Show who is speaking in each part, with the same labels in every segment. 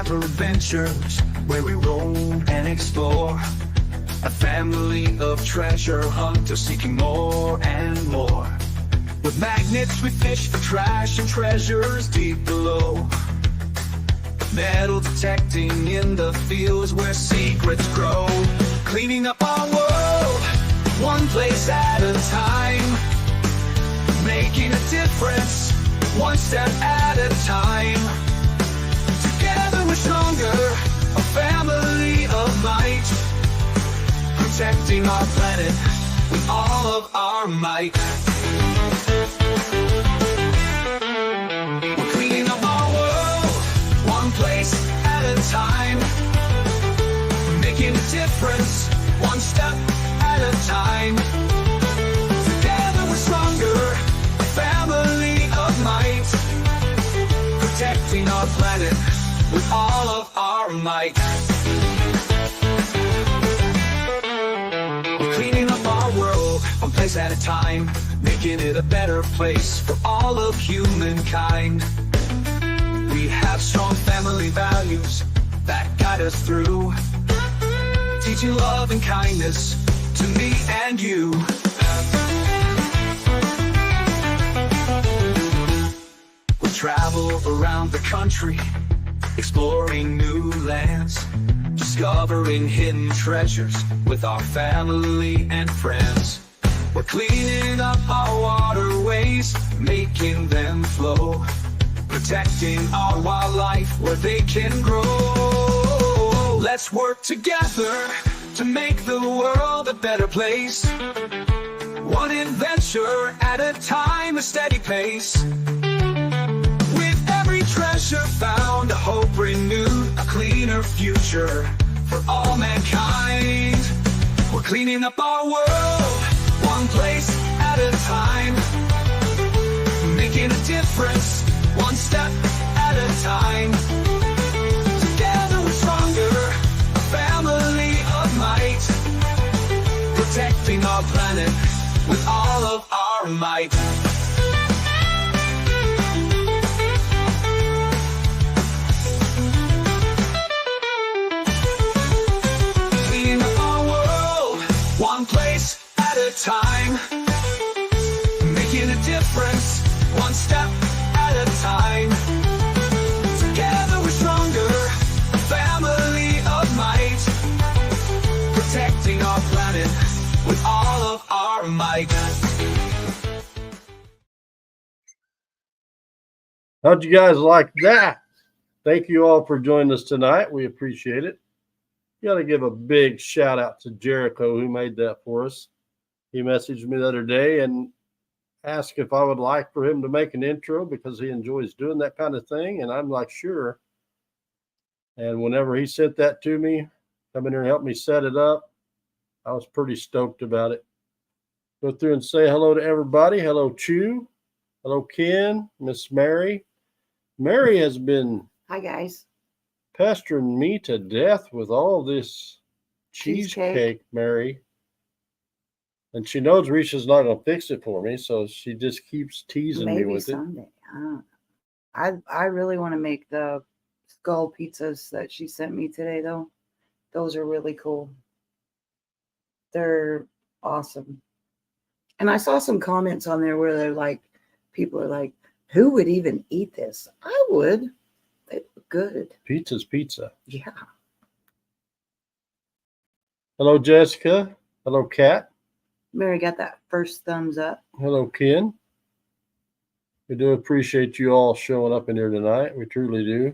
Speaker 1: never adventures where we roam and explore. A family of treasure hunters seeking more and more. With magnets we fish for trash and treasures deep below. Metal detecting in the fields where secrets grow. Cleaning up our world, one place at a time. Making a difference, one step at a time. Together we're stronger, a family of might. Protecting our planet with all of our might. We're cleaning up our world, one place at a time. Making a difference, one step at a time. Together we're stronger, a family of might. Protecting our planet with all of our might. We're cleaning up our world, one place at a time. Making it a better place for all of humankind. We have strong family values that guide us through. Teaching love and kindness to me and you. We travel around the country, exploring new lands, discovering hidden treasures with our family and friends. We're cleaning up our waterways, making them flow, protecting our wildlife where they can grow. Let's work together to make the world a better place. One adventure at a time, a steady pace. With every treasure found, a hope renewed, a cleaner future for all mankind. We're cleaning up our world, one place at a time. Making a difference, one step at a time. Together we're stronger, a family of might. Protecting our planet with all of our might. Cleaning up our world, one place at a time. Making a difference, one step at a time. Together we're stronger, a family of might. Protecting our planet with all of our might.
Speaker 2: How'd you guys like that? Thank you all for joining us tonight. We appreciate it. You got to give a big shout out to Jericho who made that for us. He messaged me the other day and asked if I would like for him to make an intro because he enjoys doing that kind of thing. And I'm like, sure. And whenever he sent that to me, come in here and help me set it up, I was pretty stoked about it. Go through and say hello to everybody. Hello, Chew. Hello, Ken, Miss Mary. Mary has been
Speaker 3: Hi, guys.
Speaker 2: pestering me to death with all this cheesecake, Mary. And she knows Risha's not going to fix it for me, so she just keeps teasing me with
Speaker 3: someday. I really want to make the skull pizzas that she sent me today, though. Those are really cool. They're awesome. And I saw some comments on there where they're like, people are like, who would even eat this? I would. They look good.
Speaker 2: Pizza's pizza.
Speaker 3: Yeah.
Speaker 2: Hello, Jessica. Hello, Kat.
Speaker 3: Mary got that first thumbs up.
Speaker 2: Hello, Ken. We do appreciate you all showing up in here tonight. We truly do.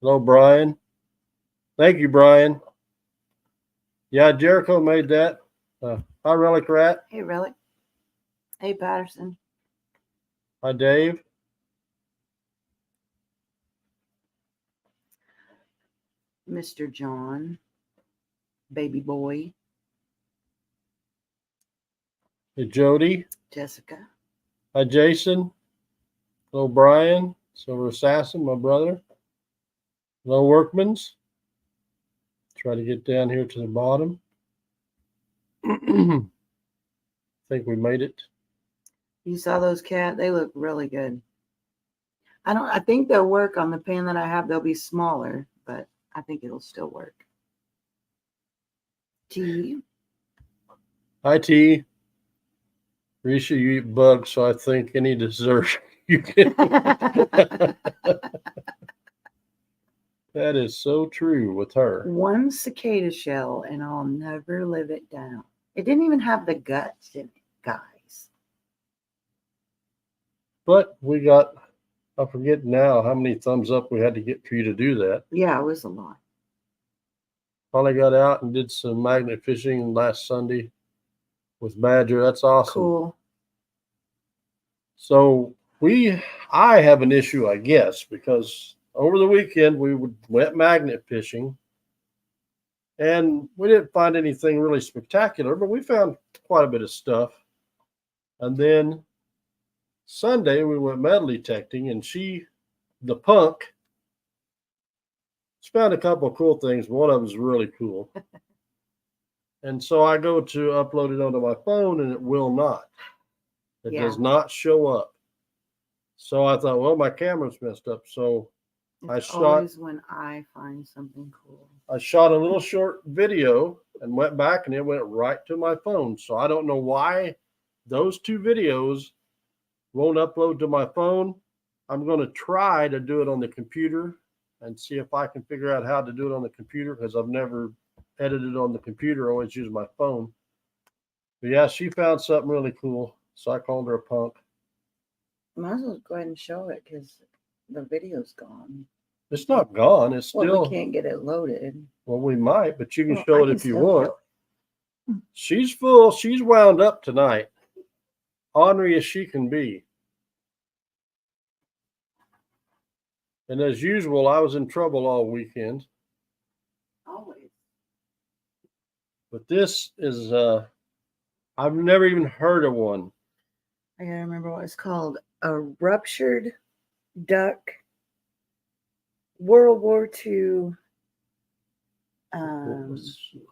Speaker 2: Hello, Brian. Thank you, Brian. Yeah, Jericho made that. Hi, Relic Rat.
Speaker 3: Hey, Relic. Hey, Patterson.
Speaker 2: Hi, Dave.
Speaker 3: Mr. John. Baby boy.
Speaker 2: Hey, Jody.
Speaker 3: Jessica.
Speaker 2: Hi, Jason. Hello, Brian. Silver Assassin, my brother. Hello, Workmans. Try to get down here to the bottom. I think we made it.
Speaker 3: You saw those, Cat? They look really good. I think they'll work on the pan that I have. They'll be smaller, but I think it'll still work. Tea.
Speaker 2: Hi, T. Risha, you eat bugs, so I think any dessert you can. That is so true with her.
Speaker 3: One cicada shell, and I'll never live it down. It didn't even have the guts in it, guys.
Speaker 2: But we got, I forget now how many thumbs up we had to get for you to do that.
Speaker 3: Yeah, it was a lot.
Speaker 2: Finally got out and did some magnet fishing last Sunday with Badger. That's awesome.
Speaker 3: Cool.
Speaker 2: So I have an issue, I guess, because over the weekend we went magnet fishing and we didn't find anything really spectacular, but we found quite a bit of stuff. And then Sunday we went metal detecting, and the punk, she found a couple of cool things. One of them is really cool. And so I go to upload it onto my phone and it will not. It does not show up. So I thought, well, my camera's messed up. So
Speaker 3: It's always when I find something cool.
Speaker 2: I shot a little short video and went back and it went right to my phone. So I don't know why those two videos won't upload to my phone. I'm going to try to do it on the computer and see if I can figure out how to do it on the computer, because I've never edited on the computer. I always use my phone. But yeah, she found something really cool. So I called her a punk.
Speaker 3: Might as well go ahead and show it because the video's gone.
Speaker 2: It's not gone. It's still.
Speaker 3: Well, we can't get it loaded.
Speaker 2: Well, we might, but you can show it if you want.
Speaker 3: Show it.
Speaker 2: She's full. She's wound up tonight. Ornery as she can be. And as usual, I was in trouble all weekend.
Speaker 3: Always.
Speaker 2: But this is, I've never even heard of one.
Speaker 3: I gotta remember what it's called. A ruptured duck World War II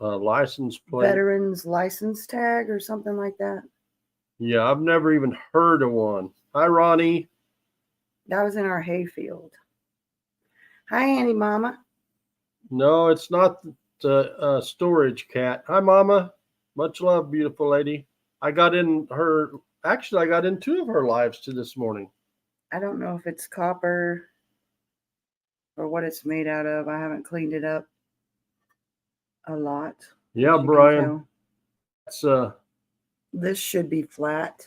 Speaker 2: License plate.
Speaker 3: veterans license tag or something like that.
Speaker 2: Yeah, I've never even heard of one. Hi, Ronnie.
Speaker 3: That was in our hayfield. Hi, Annie Mama.
Speaker 2: No, it's not the storage cat. Hi, Mama. Much love, beautiful lady. I got in two of her lives to this morning.
Speaker 3: I don't know if it's copper or what it's made out of. I haven't cleaned it up a lot.
Speaker 2: Yeah, Brian. It's
Speaker 3: this should be flat.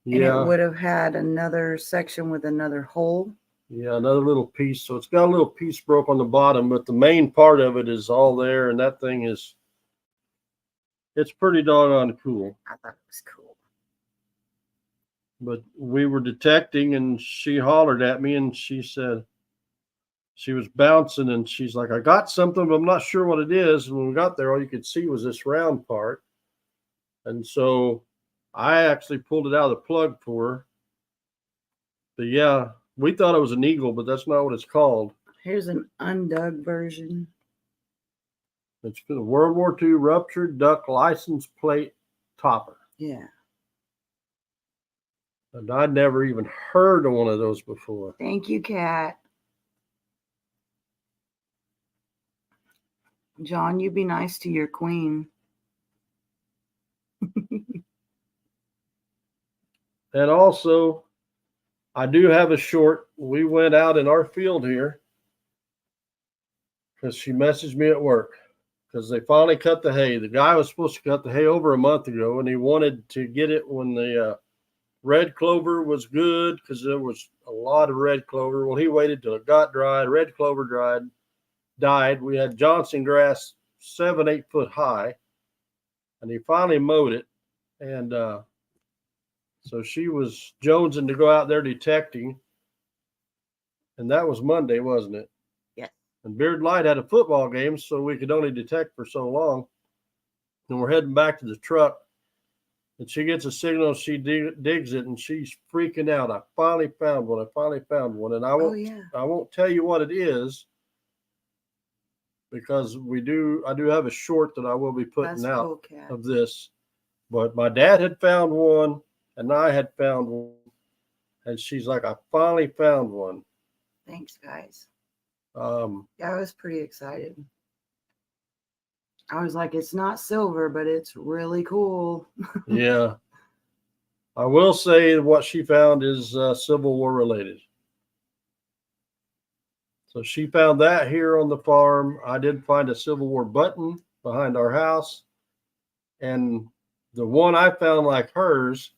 Speaker 2: Yeah.
Speaker 3: And it would have had another section with another hole.
Speaker 2: Yeah, another little piece. So it's got a little piece broke on the bottom, but the main part of it is all there, and that thing is, it's pretty doggone cool.
Speaker 3: I thought it was cool.
Speaker 2: But we were detecting, and she hollered at me, and she said she was bouncing, and she's like, I got something, but I'm not sure what it is. And when we got there, all you could see was this round part. And so I actually pulled it out of the plug for her. But yeah, we thought it was an eagle, but that's not what it's called.
Speaker 3: Here's an undug version.
Speaker 2: It's for the World War II ruptured duck license plate topper.
Speaker 3: Yeah.
Speaker 2: And I'd never even heard of one of those before.
Speaker 3: Thank you, Kat. John, you be nice to your queen.
Speaker 2: And also, I do have a short. We went out in our field here because she messaged me at work because they finally cut the hay. The guy was supposed to cut the hay over a month ago, and he wanted to get it when the red clover was good because there was a lot of red clover. Well, he waited till it got dry. Red clover died. We had Johnson grass 7-8 foot high, and he finally mowed it. And so she was jonesing to go out there detecting. And that was Monday, wasn't it?
Speaker 3: Yeah.
Speaker 2: And Beard Light had a football game, so we could only detect for so long. And we're heading back to the truck. And she gets a signal, she digs it, and she's freaking out. I finally found one. And I won't tell you what it is, because I do have a short that I will be putting out of this. But my dad had found one, and I had found one. And she's like, I finally found one.
Speaker 3: Thanks, guys. Yeah, I was pretty excited. I was like, it's not silver, but it's really cool.
Speaker 2: Yeah. I will say what she found is Civil War related. So she found that here on the farm. I did find a Civil War button behind our house. And the one I found like hers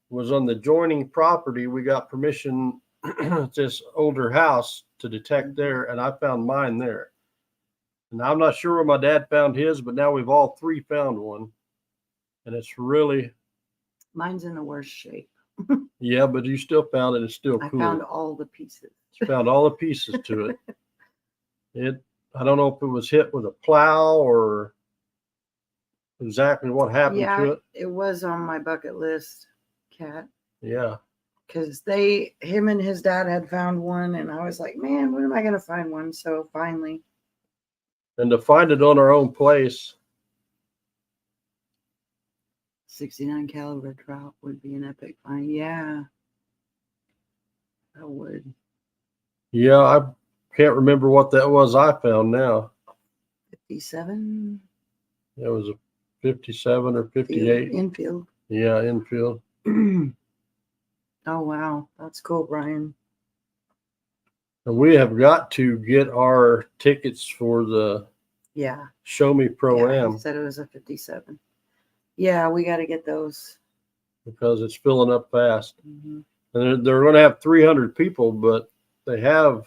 Speaker 2: was on the joining property. We got permission this older house to detect there, and I found mine there. And I'm not sure where my dad found his, but now we've all three found one. And it's really,
Speaker 3: Mine's in the worst shape.
Speaker 2: yeah, but you still found it. It's still
Speaker 3: I
Speaker 2: cool.
Speaker 3: found all the pieces.
Speaker 2: Found all the pieces to it. I don't know if it was hit with a plow or exactly what happened to it.
Speaker 3: It was on my bucket list, Cat.
Speaker 2: Yeah.
Speaker 3: Because him and his dad had found one, and I was like, man, when am I going to find one? So finally.
Speaker 2: And to find it on our own place.
Speaker 3: 69 caliber trout would be an epic find. Yeah. That would.
Speaker 2: Yeah, I can't remember what that was I found now.
Speaker 3: 57?
Speaker 2: It was a 57 or 58.
Speaker 3: Infield.
Speaker 2: Yeah, infield.
Speaker 3: Oh, wow. That's cool, Brian.
Speaker 2: And we have got to get our tickets for the Show Me Pro-Am.
Speaker 3: He said it was a 57. Yeah, we got to get those.
Speaker 2: Because it's filling up fast.
Speaker 3: Mm-hmm.
Speaker 2: And they're going to have 300 people, but they have,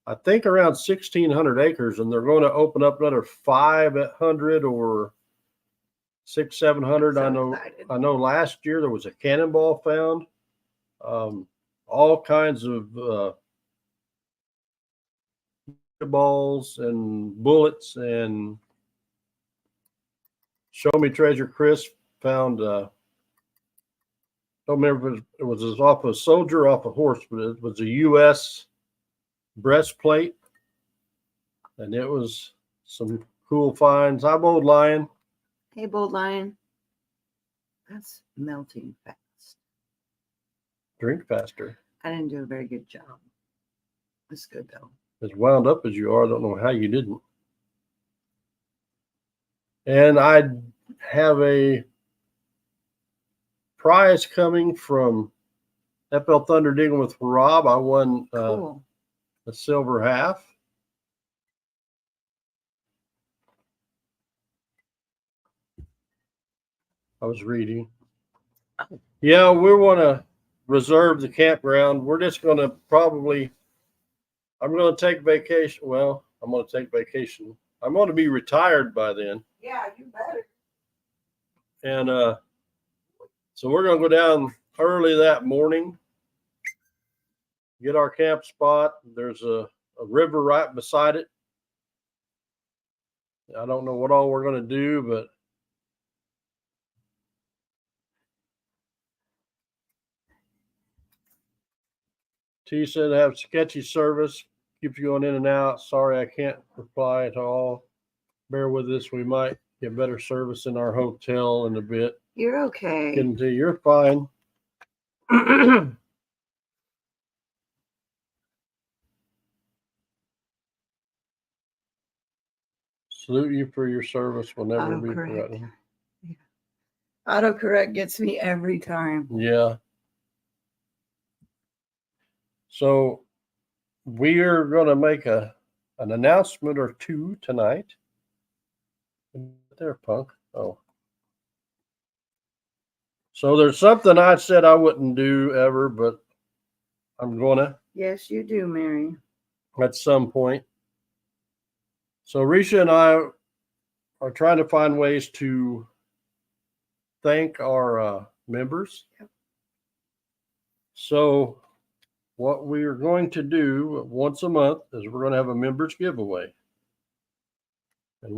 Speaker 2: I think, around 1,600 acres, and they're going to open up another 500 or 600-700.
Speaker 3: So
Speaker 2: I know last year there was a cannonball found, all kinds of balls and bullets, and Show Me Treasure Chris found don't remember if it was off a soldier, off a horse, but it was a U.S. breastplate, and it was some cool finds. Hi, Bold Lion.
Speaker 3: Hey, Bold Lion. That's melting fast.
Speaker 2: Drink faster.
Speaker 3: I didn't do a very good job. It's good, though.
Speaker 2: As wound up as you are, I don't know how you didn't. And I have a prize coming from FL Thunder Digging with Rob. I won
Speaker 3: Cool.
Speaker 2: a silver half. I was reading. Yeah, we want to reserve the campground. We're just going to I'm going to take vacation. Well, I'm going to take vacation. I'm going to be retired by then.
Speaker 3: Yeah, you better.
Speaker 2: And so we're going to go down early that morning, get our camp spot. There's a river right beside it. I don't know what all we're going to do, but T said have sketchy service, keeps going in and out. Sorry, I can't reply to all. Bear with us. We might get better service in our hotel in a bit.
Speaker 3: You're okay.
Speaker 2: You're fine. Salute you for your service. Will never be forgotten.
Speaker 3: Yeah. Autocorrect gets me every time.
Speaker 2: Yeah. So we are going to make an announcement or two tonight. There, punk. Oh. So there's something I said I wouldn't do ever, but I'm going to.
Speaker 3: Yes, you do, Mary.
Speaker 2: At some point. So Risha and I are trying to find ways to thank our members.
Speaker 3: Yep.
Speaker 2: So what we are going to do once a month is we're going to have a members giveaway. And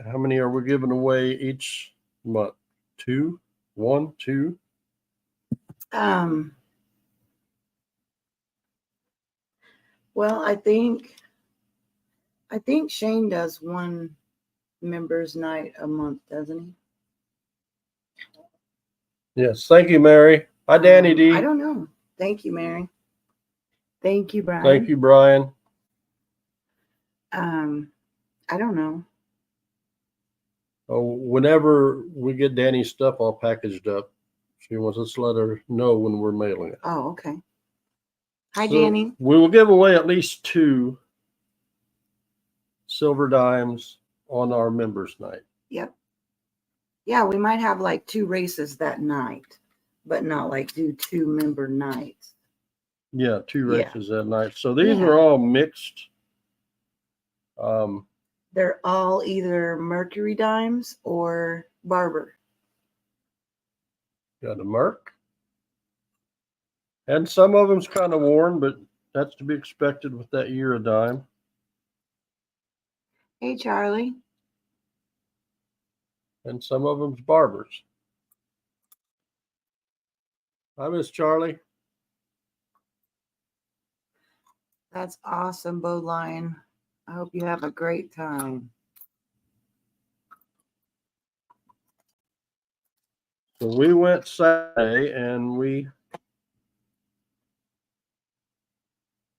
Speaker 2: how many are we giving away each month? 2, 1, 2.
Speaker 3: Well, I think Shane does one members night a month, doesn't he?
Speaker 2: Yes. Thank you, Mary. Hi, Danny D.
Speaker 3: I don't know. Thank you, Mary. Thank you, Brian.
Speaker 2: Thank you, Brian.
Speaker 3: I don't know.
Speaker 2: Oh, whenever we get Danny's stuff all packaged up, she wants us to let her know when we're mailing it.
Speaker 3: Oh, okay. Hi,
Speaker 2: So
Speaker 3: Danny.
Speaker 2: we will give away at least 2 silver dimes on our members night.
Speaker 3: Yep. Yeah, we might have like 2 races that night, but not like do 2 member nights.
Speaker 2: Yeah, 2
Speaker 3: Yeah.
Speaker 2: races that night. So these
Speaker 3: Yeah.
Speaker 2: are all mixed.
Speaker 3: They're all either Mercury dimes or Barber.
Speaker 2: Got a Merc. And some of them's kind of worn, but that's to be expected with that year of dime.
Speaker 3: Hey, Charlie.
Speaker 2: And some of them's Barbers. Hi, Miss Charlie.
Speaker 3: That's awesome, Bowline. I hope you have a great time.
Speaker 2: So we went Saturday and we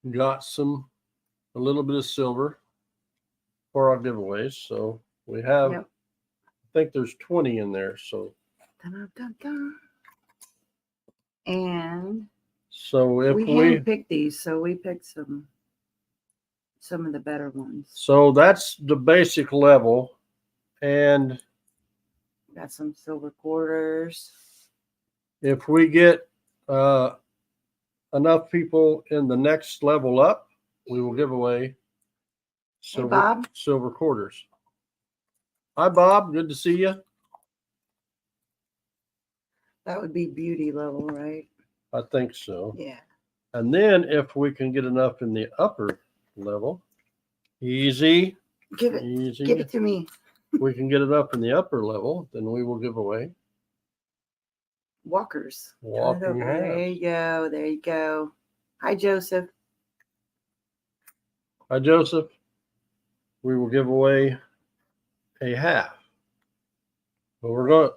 Speaker 2: got a little bit of silver for our giveaways. So we have,
Speaker 3: Yep.
Speaker 2: I think there's 20 in there. So
Speaker 3: Dun, dun, dun. And
Speaker 2: so if
Speaker 3: we handpicked these, so we picked some of the better ones.
Speaker 2: So that's the basic level. And
Speaker 3: Got some silver quarters.
Speaker 2: if we get enough people in the next level up, we will give away
Speaker 3: Bob.
Speaker 2: silver quarters. Hi, Bob. Good to see you.
Speaker 3: That would be beauty level, right?
Speaker 2: I think so.
Speaker 3: Yeah.
Speaker 2: And then if we can get enough in the upper level, easy.
Speaker 3: Give it to me.
Speaker 2: We can get it up in the upper level, then we will give away
Speaker 3: Walkers.
Speaker 2: walking
Speaker 3: There
Speaker 2: halves.
Speaker 3: you go. There you go. Hi, Joseph.
Speaker 2: Hi, Joseph. We will give away a half. But we're going to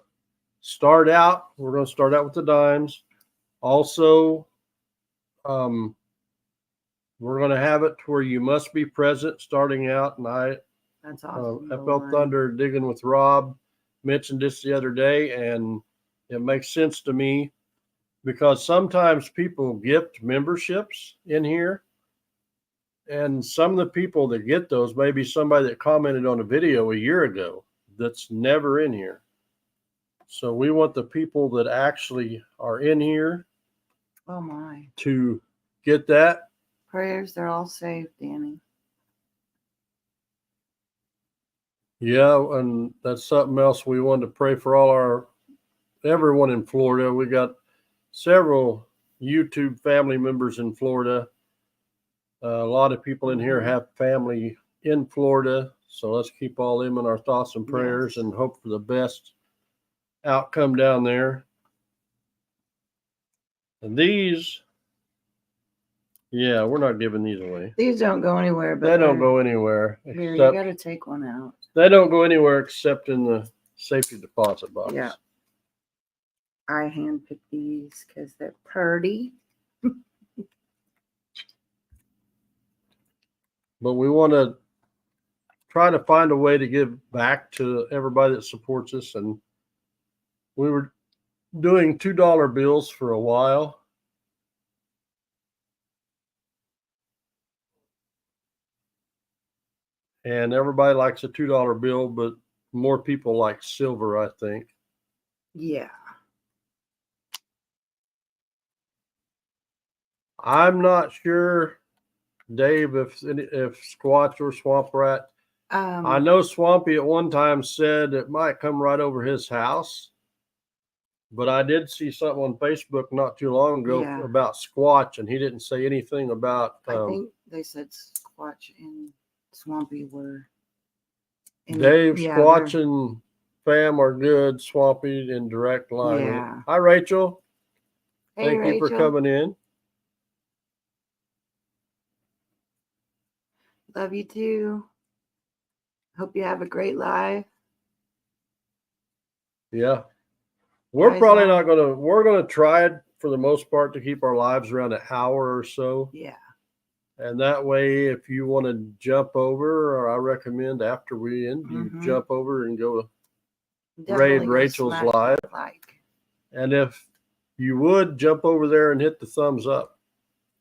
Speaker 2: start out with the dimes. Also, we're going to have it to where you must be present starting out. And
Speaker 3: That's awesome.
Speaker 2: FL Thunder Digging with Rob mentioned this the other day, and it makes sense to me because sometimes people gift memberships in here, and some of the people that get those may be somebody that commented on a video a year ago that's never in here. So we want the people that actually are in here to get that.
Speaker 3: Prayers, they're all saved, Danny.
Speaker 2: Yeah, and that's something else we wanted to pray for everyone in Florida. We got several YouTube family members in Florida. A lot of people in here have family in Florida. So let's keep all them in our thoughts and prayers and hope for the best outcome down there. And these, yeah, we're not giving these away.
Speaker 3: These don't go anywhere. But
Speaker 2: they don't go anywhere.
Speaker 3: Here, you got to take one out.
Speaker 2: They don't go anywhere except in the safety deposit box.
Speaker 3: Yeah. I handpicked these because they're pretty.
Speaker 2: But we want to try to find a way to give back to everybody that supports us. And we were doing $2 bills for a while. And everybody likes a $2 bill, but more people like silver, I think.
Speaker 3: Yeah.
Speaker 2: I'm not sure, Dave, if Squatch or Swamp Rat. I know Swampy at one time said it might come right over his house. But I did see something on Facebook not too long ago about Squatch, and he didn't say anything about.
Speaker 3: I think they said Squatch and Swampy were.
Speaker 2: Dave, Squatch, and Fam are good. Swampy in direct line.
Speaker 3: Yeah.
Speaker 2: Hi, Rachel.
Speaker 3: Hey,
Speaker 2: Thank you for coming in.
Speaker 3: Love you too. Hope you have a great life.
Speaker 2: Yeah. We're probably not going to, we're going to try it for the most part to keep our lives around an hour or so.
Speaker 3: Yeah.
Speaker 2: And that way, if you want to jump over, or I recommend after we end, you jump over and go raid Rachel's live. And if you would jump over there and hit the thumbs up.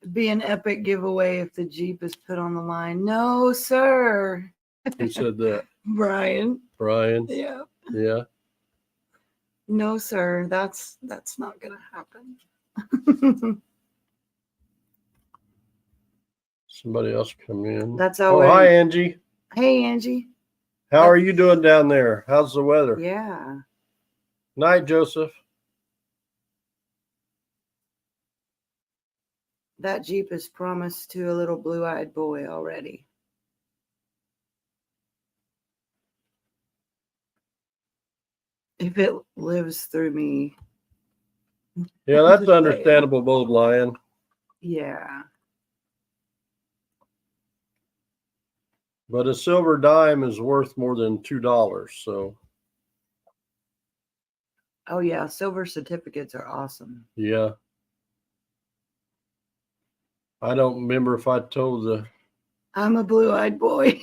Speaker 3: It'd be an epic giveaway if the Jeep is put on the line. No, sir.
Speaker 2: Who said that?
Speaker 3: Brian.
Speaker 2: Brian?
Speaker 3: Yeah.
Speaker 2: Yeah.
Speaker 3: No, sir. That's not gonna happen.
Speaker 2: Somebody else come in.
Speaker 3: That's
Speaker 2: Oh, hi, Angie.
Speaker 3: Hey, Angie.
Speaker 2: How are you doing down there? How's the weather?
Speaker 3: Yeah.
Speaker 2: Night, Joseph.
Speaker 3: That Jeep is promised to a little blue-eyed boy already. If it lives through me.
Speaker 2: Yeah, that's understandable, Bold Lion.
Speaker 3: Yeah.
Speaker 2: But a silver dime is worth more than $2, so.
Speaker 3: Oh, yeah. Silver certificates are awesome.
Speaker 2: Yeah. I don't remember if I told the.
Speaker 3: I'm a blue-eyed boy.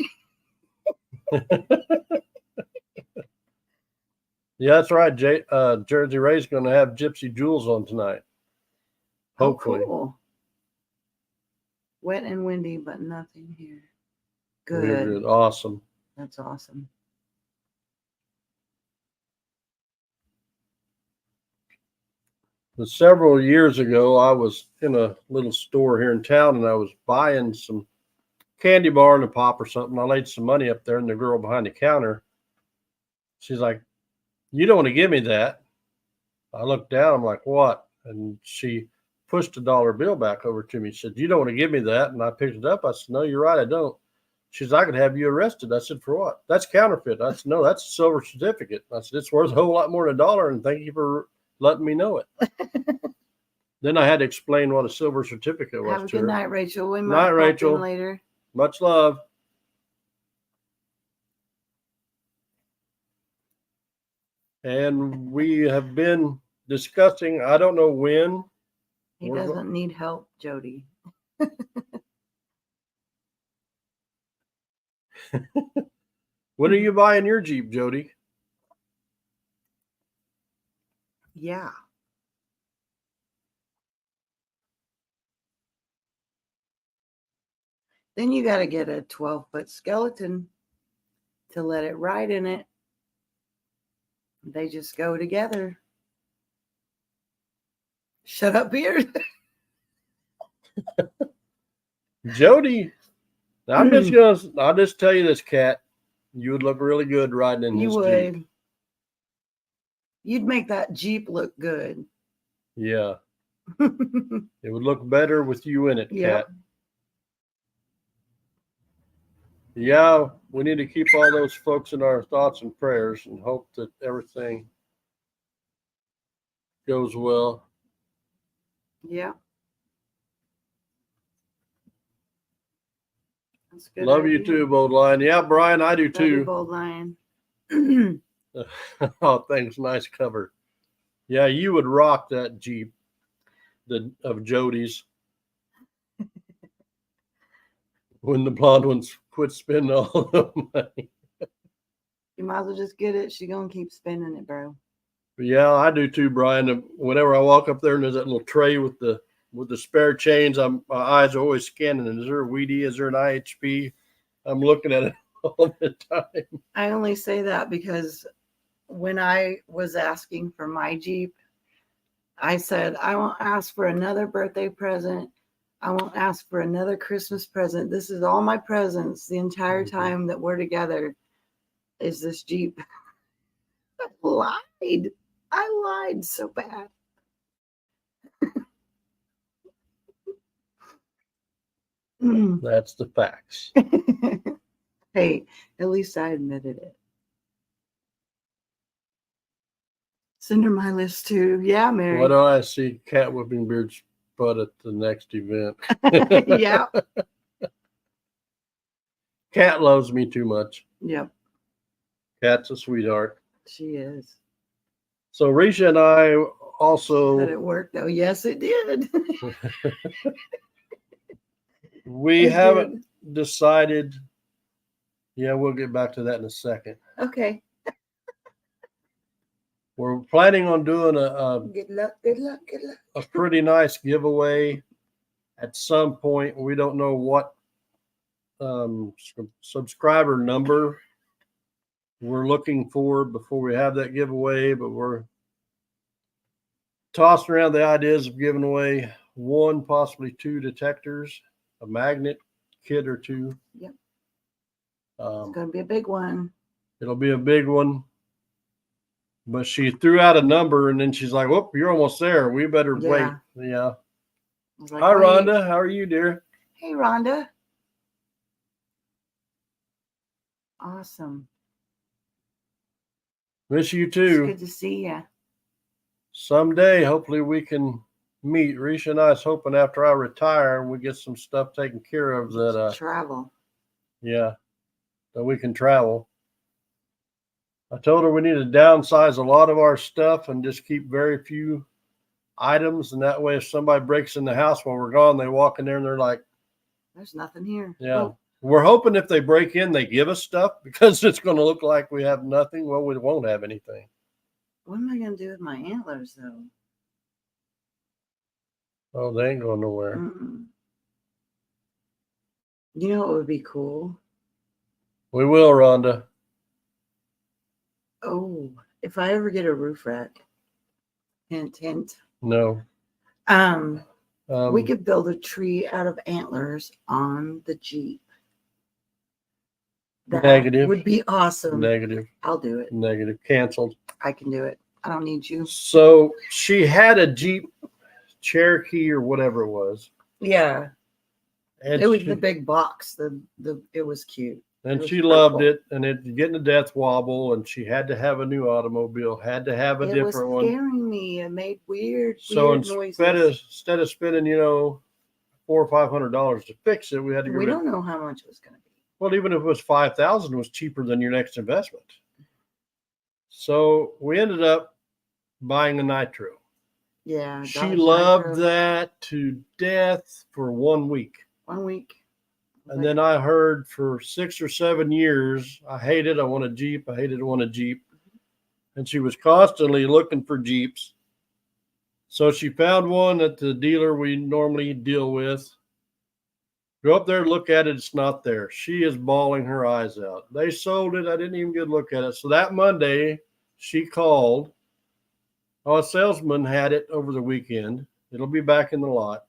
Speaker 2: Yeah, that's right. Jersey Ray's going to have Gypsy Jules on tonight. Hopefully.
Speaker 3: Oh, cool. Wet and windy, but nothing here. Good.
Speaker 2: Very good. Awesome.
Speaker 3: That's awesome.
Speaker 2: But several years ago, I was in a little store here in town, and I was buying some candy bar and a pop or something. I laid some money up there, and the girl behind the counter, she's like, "You don't want to give me that." I looked down. I'm like, "What?" And she pushed a dollar bill back over to me. She said, "You don't want to give me that." And I picked it up. I said, "No, you're right. I don't." She's, "I could have you arrested." I said, "For what?" "That's counterfeit." I said, "No, that's a silver certificate." I said, "It's worth a whole lot more than $1, and thank you for letting me know it." Then I had to explain what a silver certificate was.
Speaker 3: Have a good night, Rachel. We might
Speaker 2: night,
Speaker 3: pop
Speaker 2: Rachel.
Speaker 3: in later.
Speaker 2: Much love. And we have been discussing, I don't know when.
Speaker 3: He doesn't need help, Jody.
Speaker 2: When are you buying your Jeep, Jody?
Speaker 3: Yeah. Then you got to get a 12-foot skeleton to let it ride in it. They just go together. Shut up, Beard.
Speaker 2: Jody, I'll just tell you this, Kat. You would look really good riding in this Jeep.
Speaker 3: You'd make that Jeep look good.
Speaker 2: Yeah. It would look better with you in it, Kat. Yeah, we need to keep all those folks in our thoughts and prayers and hope that everything goes well.
Speaker 3: Yeah. That's good.
Speaker 2: Love you too, Bold Lion. Yeah, Brian, I do too.
Speaker 3: Love you, Bold Lion.
Speaker 2: Oh, thanks. Nice cover. Yeah, you would rock that Jeep of Jody's. When the blonde ones quit spending all the money.
Speaker 3: You might as well just get it. She's going to keep spending it, bro.
Speaker 2: Yeah, I do too, Brian. Whenever I walk up there and there's that little tray with the spare chains, my eyes are always scanning. Is there a Weedy? Is there an IHP? I'm looking at it all the time.
Speaker 3: I only say that because when I was asking for my Jeep, I said, I won't ask for another birthday present. I won't ask for another Christmas present. This is all my presents the entire time that we're together is this Jeep. I lied so bad.
Speaker 2: That's the facts.
Speaker 3: Hey, at least I admitted it. Send her my list too. Yeah, Mary.
Speaker 2: Why do I see Cat Whipping Beard's butt at the next event?
Speaker 3: Yeah.
Speaker 2: Cat loves me too much.
Speaker 3: Yep.
Speaker 2: Cat's a sweetheart.
Speaker 3: She is.
Speaker 2: So Risha and I also.
Speaker 3: Did it work though? Yes, it did.
Speaker 2: We
Speaker 3: It's
Speaker 2: haven't decided. Yeah, we'll get back to that in a second.
Speaker 3: Okay.
Speaker 2: We're planning on doing
Speaker 3: Good luck. Good luck. Good luck.
Speaker 2: a pretty nice giveaway at some point. We don't know what subscriber number we're looking for before we have that giveaway, but we're tossing around the ideas of giving away 1, possibly 2 detectors, a magnet kit or 2.
Speaker 3: Yep. It's going to be a big one.
Speaker 2: It'll be a big one. But she threw out a number and then she's like, whoop, you're almost there. We better wait. Yeah.
Speaker 3: Like,
Speaker 2: hi, Rhonda. How are you, dear?
Speaker 3: Hey, Rhonda. Awesome.
Speaker 2: Miss you too.
Speaker 3: It's good to see you.
Speaker 2: Someday, hopefully, we can meet. Risha and I is hoping after I retire, we get some stuff taken care of that.
Speaker 3: Travel.
Speaker 2: Yeah, that we can travel. I told her we need to downsize a lot of our stuff and just keep very few items. And that way, if somebody breaks in the house while we're gone, they walk in there and they're like,
Speaker 3: there's nothing here.
Speaker 2: Yeah.
Speaker 3: Oh.
Speaker 2: We're hoping if they break in, they give us stuff because it's going to look like we have nothing. Well, we won't have anything.
Speaker 3: What am I going to do with my antlers, though?
Speaker 2: Oh, they ain't going nowhere.
Speaker 3: Mm-mm. You know what would be cool?
Speaker 2: We will, Rhonda.
Speaker 3: Oh, if I ever get a roof rack. Hint, hint.
Speaker 2: No.
Speaker 3: We could build a tree out of antlers on the Jeep. That
Speaker 2: Negative.
Speaker 3: would be awesome.
Speaker 2: Negative.
Speaker 3: I'll do it.
Speaker 2: Negative. Canceled.
Speaker 3: I can do it. I don't need you.
Speaker 2: So she had a Jeep Cherokee or whatever it was.
Speaker 3: Yeah.
Speaker 2: And
Speaker 3: It was the big box. It was cute.
Speaker 2: And
Speaker 3: was
Speaker 2: she loved
Speaker 3: purple.
Speaker 2: it. And it's getting a death wobble. And she had to have a new automobile. Had to have a
Speaker 3: It was
Speaker 2: different one.
Speaker 3: scaring me. It made weird noises.
Speaker 2: Instead of spending, $400 or $500 to fix it, we had to
Speaker 3: We don't know how much it was going to be.
Speaker 2: Well, even if it was $5,000, it was cheaper than your next investment. So we ended up buying a Nitro.
Speaker 3: Yeah.
Speaker 2: She loved that to death for 1 week.
Speaker 3: 1 week.
Speaker 2: And then I heard for 6 or 7 years, I hated, I want a Jeep. I hated, I want a Jeep. And she was constantly looking for Jeeps. So she found one at the dealer we normally deal with. Go up there, look at it. It's not there. She is bawling her eyes out. They sold it. I didn't even get a look at it. So that Monday, she called. A salesman had it over the weekend. It'll be back in the lot.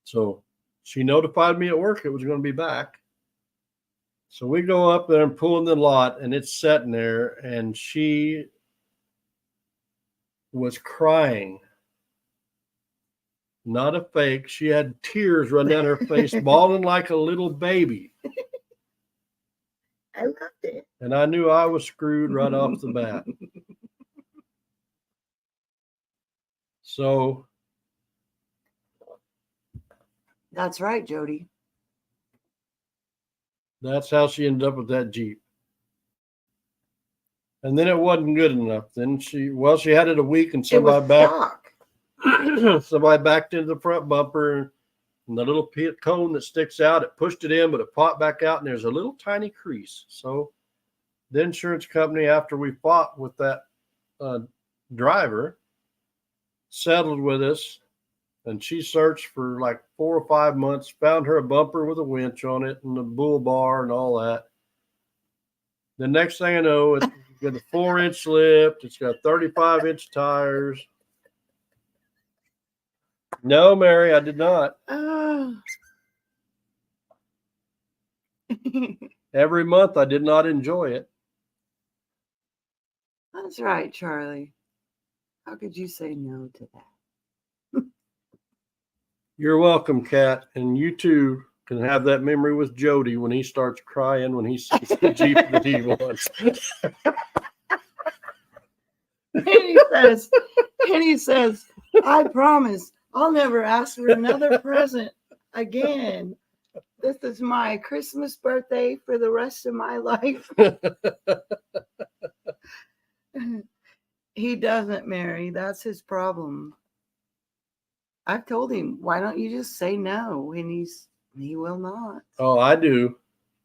Speaker 2: So she notified me at work it was going to be back. So we go up there and pull in the lot, and it's sitting there, and she was crying. Not a fake. She had tears run down her face, bawling like a little baby.
Speaker 3: I loved it.
Speaker 2: And I knew I was screwed right off the bat. So.
Speaker 3: That's right, Jody.
Speaker 2: That's how she ended up with that Jeep. And then it wasn't good enough. Then she had it a week and somebody backed into the front bumper and the little cone that sticks out, it pushed it in, but it popped back out and there's a little tiny crease. So the insurance company, after we fought with that driver, settled with us. And she searched for like 4 or 5 months, found her a bumper with a winch on it and a bull bar and all that. The next thing I know, it's got a 4-inch lift. It's got 35-inch tires. No, Mary, I did not. Every month, I did not enjoy it.
Speaker 3: That's right, Charlie. How could you say no to that?
Speaker 2: You're welcome, Kat. And you too can have that memory with Jody when he starts crying when he sees the Jeep that he wants.
Speaker 3: And he says, I promise I'll never ask for another present again. This is my Christmas birthday for the rest of my life. He doesn't, Mary. That's his problem. I've told him, why don't you just say no? And he's He will not.
Speaker 2: Oh, I do,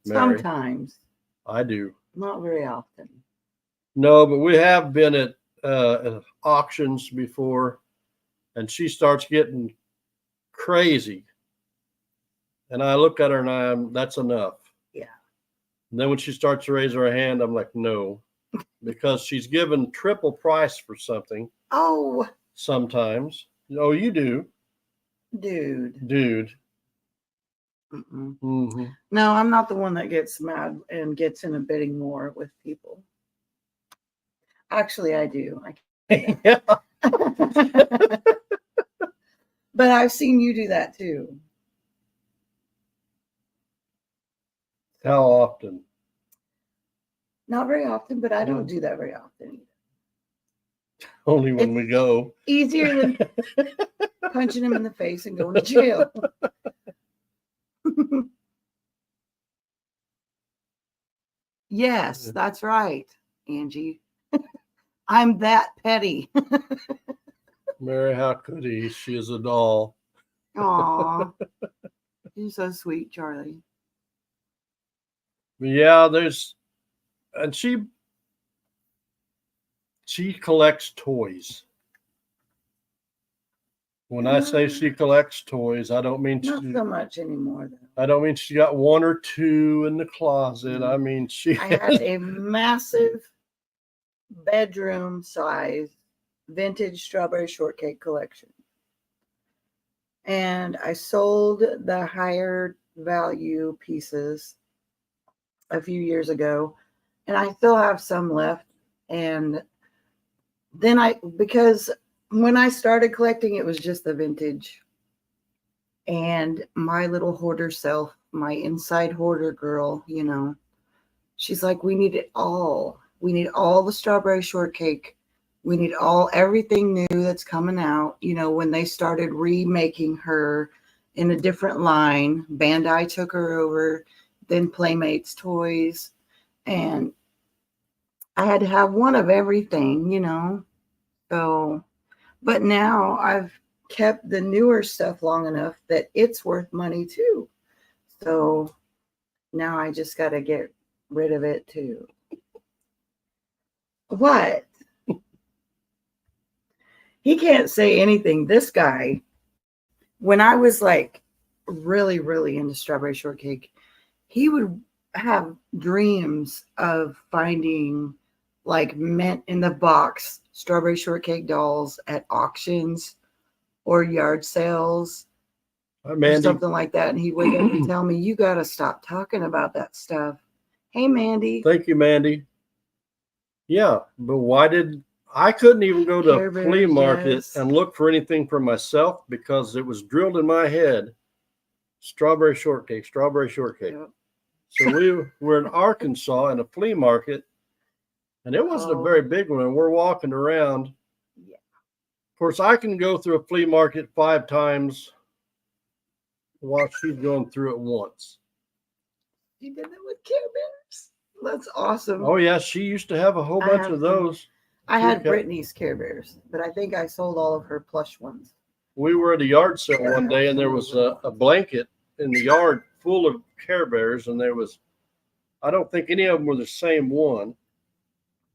Speaker 2: Mary.
Speaker 3: Sometimes,
Speaker 2: I do.
Speaker 3: not very often.
Speaker 2: No, but we have been at auctions before, and she starts getting crazy. And I look at her and that's enough.
Speaker 3: Yeah.
Speaker 2: And then when she starts to raise her hand, I'm like, no, because she's given triple price for something
Speaker 3: Oh,
Speaker 2: sometimes. Oh, you do,
Speaker 3: dude.
Speaker 2: dude.
Speaker 3: Mm-mm.
Speaker 2: Mm-hmm.
Speaker 3: No, I'm not the one that gets mad and gets in a bidding war with people. Actually, I do.
Speaker 2: Yeah.
Speaker 3: But I've seen you do that too.
Speaker 2: How often?
Speaker 3: Not very often, but I don't
Speaker 2: Mm.
Speaker 3: do that very often either.
Speaker 2: Only when we go.
Speaker 3: Easier than punching him in the face and going to jail. Yes, that's right, Angie. I'm that petty.
Speaker 2: Mary, how could he? She is a doll.
Speaker 3: Aw, you're so sweet, Charlie.
Speaker 2: Yeah, and she collects toys. When I say she collects toys, I don't mean
Speaker 3: Not so much anymore, though.
Speaker 2: I don't mean she got one or two in the closet. I mean she
Speaker 3: I had a massive bedroom size vintage strawberry shortcake collection. And I sold the higher value pieces a few years ago, and I still have some left. And then because when I started collecting, it was just the vintage. And my little hoarder self, my inside hoarder girl, she's like, we need it all. We need all the strawberry shortcake. We need everything new that's coming out. When they started remaking her in a different line, Bandai took her over, then Playmates Toys. And I had to have one of everything, So, but now I've kept the newer stuff long enough that it's worth money too. So now I just got to get rid of it too. What? He can't say anything. This guy, when I was like really, really into strawberry shortcake, he would have dreams of finding like mint in the box strawberry shortcake dolls at auctions or yard sales or something like that. And he would wake up and tell me, you got to stop talking about that stuff. Hey, Mandy.
Speaker 2: Thank you, Mandy. Yeah, but I couldn't even go to a flea market and look for anything for myself because it was drilled in my head. Strawberry shortcake, strawberry shortcake. Yep. So we were in Arkansas in a flea market, and it wasn't a very big one. And we're walking around. Yeah. Of course, I can go through a flea market 5 times while she's going through it once.
Speaker 3: You did that with Care Bears? That's awesome.
Speaker 2: Oh, yeah. She used to have a whole bunch of those.
Speaker 3: I had Brittany's Care Bears, but I think I sold all of her plush ones.
Speaker 2: We were at a yard sale one day, and there was a blanket in the yard full of Care Bears, and I don't think any of them were the same one.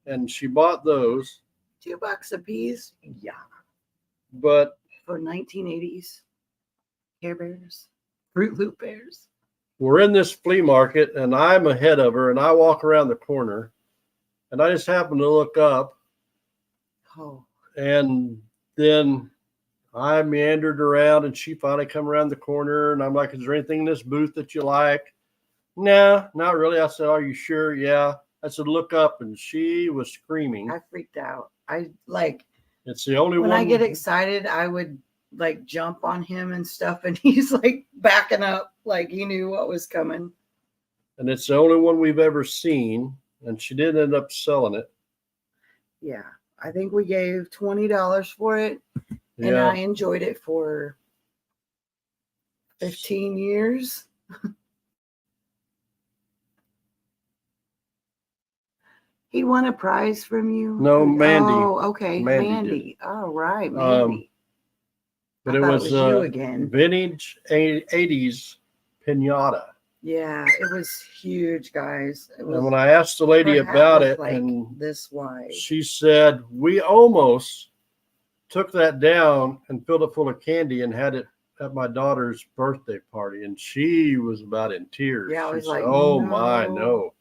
Speaker 2: And she bought those.
Speaker 3: $2 a piece? Yeah.
Speaker 2: But
Speaker 3: for 1980s Care Bears, Fruit Loop Bears.
Speaker 2: We're in this flea market, and I'm ahead of her, and I walk around the corner, and I just happen to look up.
Speaker 3: Oh.
Speaker 2: And then I meandered around, and she finally come around the corner, and I'm like, is there anything in this booth that you like? No, not really. I said, are you sure? Yeah. I said, look up, and she was screaming.
Speaker 3: I freaked out.
Speaker 2: It's the only
Speaker 3: one.
Speaker 2: When
Speaker 3: I get excited, I would like jump on him and stuff, and he's like backing up like he knew what was coming.
Speaker 2: And it's the only one we've ever seen, and she did end up selling it.
Speaker 3: Yeah. I think we gave $20 for it, and I enjoyed it for 15 years. He won a prize from you?
Speaker 2: No, Mandy.
Speaker 3: Oh, okay. Mandy. All right, Mandy.
Speaker 2: But it was
Speaker 3: you again.
Speaker 2: Vintage 80s pinata.
Speaker 3: Yeah, it was huge, guys. It was,
Speaker 2: And when I asked the lady
Speaker 3: her hat
Speaker 2: about
Speaker 3: was
Speaker 2: it,
Speaker 3: like
Speaker 2: and
Speaker 3: this wide.
Speaker 2: she said, we almost took that down and filled it full of candy and had it at my daughter's birthday party. And she was about in tears.
Speaker 3: Yeah, I
Speaker 2: She
Speaker 3: was
Speaker 2: said,
Speaker 3: like,
Speaker 2: oh
Speaker 3: no.
Speaker 2: my, no.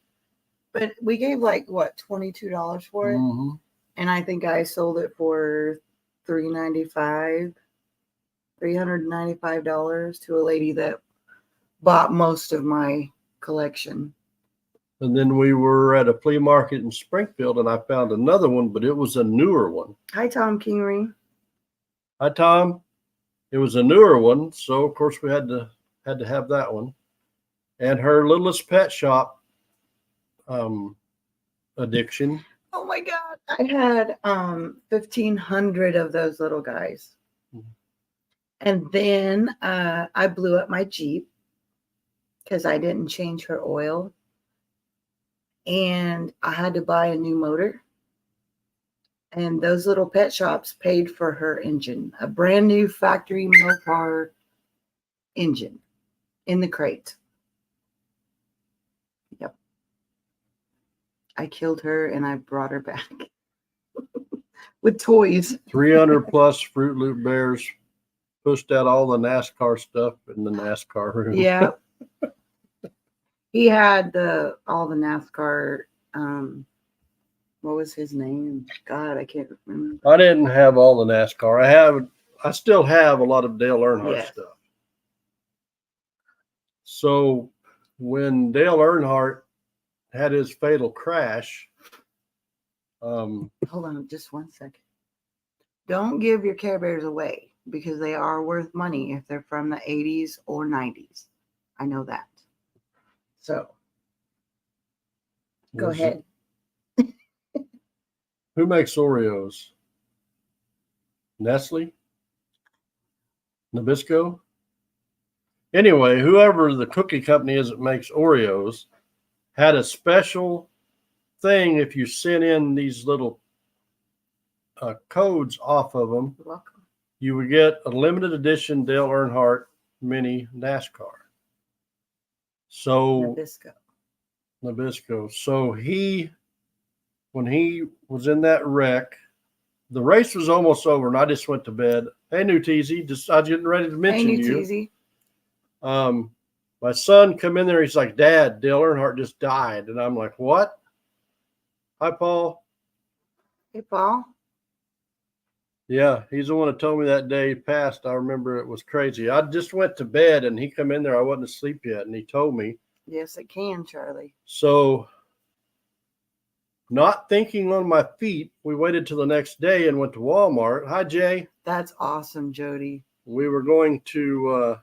Speaker 3: But we gave like what, $22 for it,
Speaker 2: Mm-hmm.
Speaker 3: and I think I sold it for $395 to a lady that bought most of my collection.
Speaker 2: And then we were at a flea market in Springfield, and I found another one, but it was a newer one.
Speaker 3: Hi, Tom Kingery.
Speaker 2: Hi, Tom. It was a newer one, so of course we had to have that one. And her littlest pet shop addiction.
Speaker 3: Oh my God. I had 1,500 of those little guys. And then I blew up my Jeep because I didn't change her oil. And I had to buy a new motor. And those little pet shops paid for her engine, a brand new factory Mopar engine in the crate. Yep. I killed her and I brought her back with toys.
Speaker 2: 300 plus Fruit Loop Bears, pushed out all the NASCAR stuff in the NASCAR room.
Speaker 3: Yeah. He had all the NASCAR. What was his name? God, I can't remember.
Speaker 2: I didn't have all the NASCAR. I still have a lot of Dale Earnhardt
Speaker 3: Yes.
Speaker 2: stuff. So when Dale Earnhardt had his fatal crash,
Speaker 3: Hold on just one second. Don't give your Care Bears away because they are worth money if they're from the 80s or 90s. I know that. So go ahead.
Speaker 2: Who makes Oreos? Nestle? Nabisco? Anyway, whoever the cookie company is that makes Oreos had a special thing. If you sent in these little codes off of them,
Speaker 3: You're welcome.
Speaker 2: you would get a limited edition Dale Earnhardt mini NASCAR. So Nabisco. So when he was in that wreck, the race was almost over, and I just went to bed. Hey, New Teasy, I was getting ready to mention you.
Speaker 3: Teasy.
Speaker 2: My son come in there. He's like, Dad, Dale Earnhardt just died, and I'm like, what? Hi, Paul.
Speaker 3: Hey, Paul.
Speaker 2: Yeah, he's the one that told me that day he passed. I remember it was crazy. I just went to bed, and he come in there. I wasn't asleep yet, and he told me.
Speaker 3: Yes, it can, Charlie.
Speaker 2: So, not thinking on my feet, we waited till the next day and went to Walmart. Hi, Jay.
Speaker 3: That's awesome, Jody.
Speaker 2: We were going to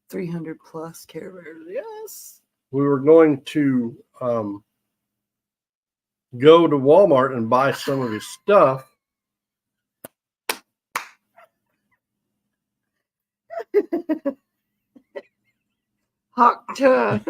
Speaker 3: 300 plus Care Bears. Yes.
Speaker 2: We were going to go to Walmart and buy some of his stuff.
Speaker 3: Hawk to.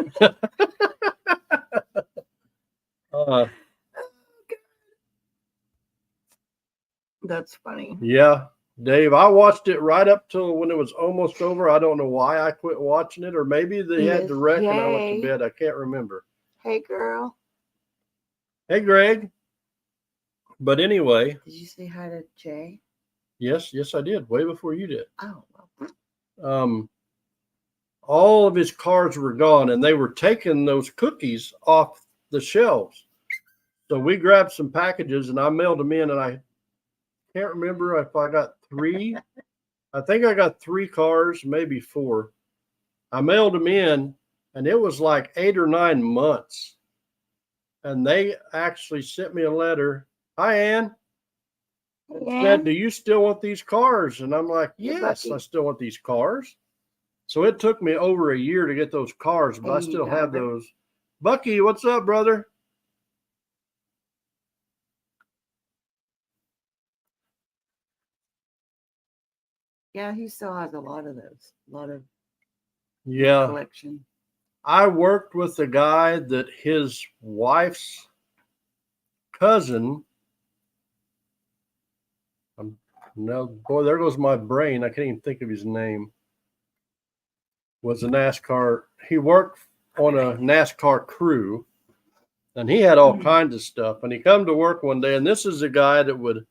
Speaker 3: That's funny.
Speaker 2: Yeah, Dave, I watched it right up till when it was almost over. I don't know why I quit watching it, or maybe they had the wreck and I went to bed. I can't remember.
Speaker 3: Hey, girl.
Speaker 2: Hey, Greg. But anyway.
Speaker 3: Did you say hi to Jay?
Speaker 2: Yes, I did. Way before you did.
Speaker 3: Oh, well.
Speaker 2: All of his cards were gone, and they were taking those cookies off the shelves. So we grabbed some packages, and I mailed them in, and I can't remember if I got 3. I think I got 3 cars, maybe 4. I mailed them in, and it was like 8 or 9 months. And they actually sent me a letter. Hi, Ann. Said, do you still want these cars? And I'm like, yes, I still want these cars. So it took me over a year to get those cars, but I still have those. Bucky, what's up, brother?
Speaker 3: Yeah, he still has a lot of those. A lot of collection.
Speaker 2: I worked with a guy that his wife's cousin. No, boy, there goes my brain. I can't even think of his name. was a NASCAR. He worked on a NASCAR crew, and he had all kinds of stuff. And he come to work one day, and this is a guy that would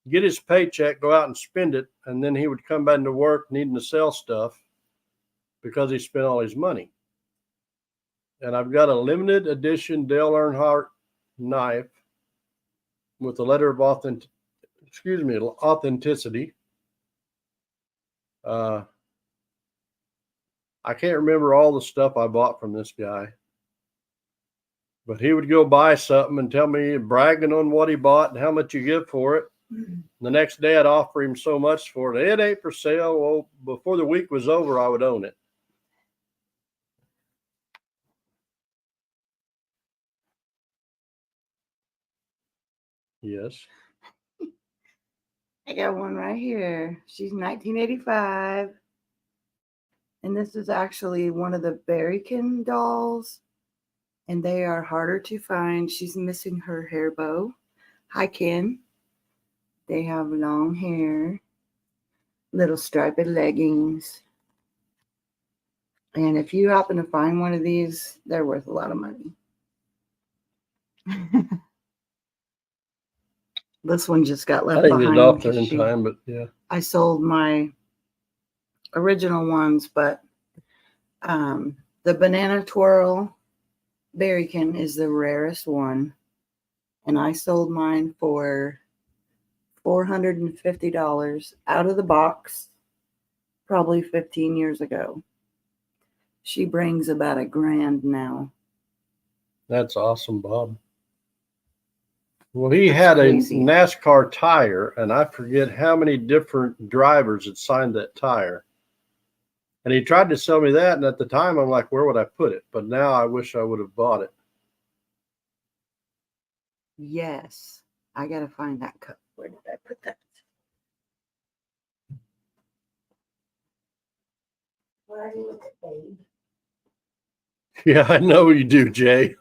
Speaker 2: get his paycheck, go out and spend it, and then he would come back to work needing to sell stuff because he spent all his money. And I've got a limited edition Dale Earnhardt knife with a letter of authenticity. I can't remember all the stuff I bought from this guy, but he would go buy something and tell me, bragging on what he bought and how much you give for it. The next day I'd offer him so much for it. It ain't for sale. Well, before the week was over, I would own it. Yes.
Speaker 3: I got one right here. She's 1985. And this is actually one of the Berrykin dolls. And they are harder to find. She's missing her hair bow. Hi, Ken. They have long hair, little striped leggings. And if you happen to find one of these, they're worth a lot of money. This one just got left behind.
Speaker 2: I didn't get it off there in time, but yeah.
Speaker 3: I sold my original ones, but the banana twirl Berrykin is the rarest one. And I sold mine for $450 out of the box, probably 15 years ago. She brings about $1,000 now.
Speaker 2: That's awesome, Bob. Well, he had a NASCAR tire, and I forget how many different drivers had signed that tire. And he tried to sell me that, and at the time, I'm like, where would I put it? But now I wish I would have bought it.
Speaker 3: Yes. I got to find that cup. Where did I put that? Where do you look at, babe?
Speaker 2: Yeah, I know you do, Jay.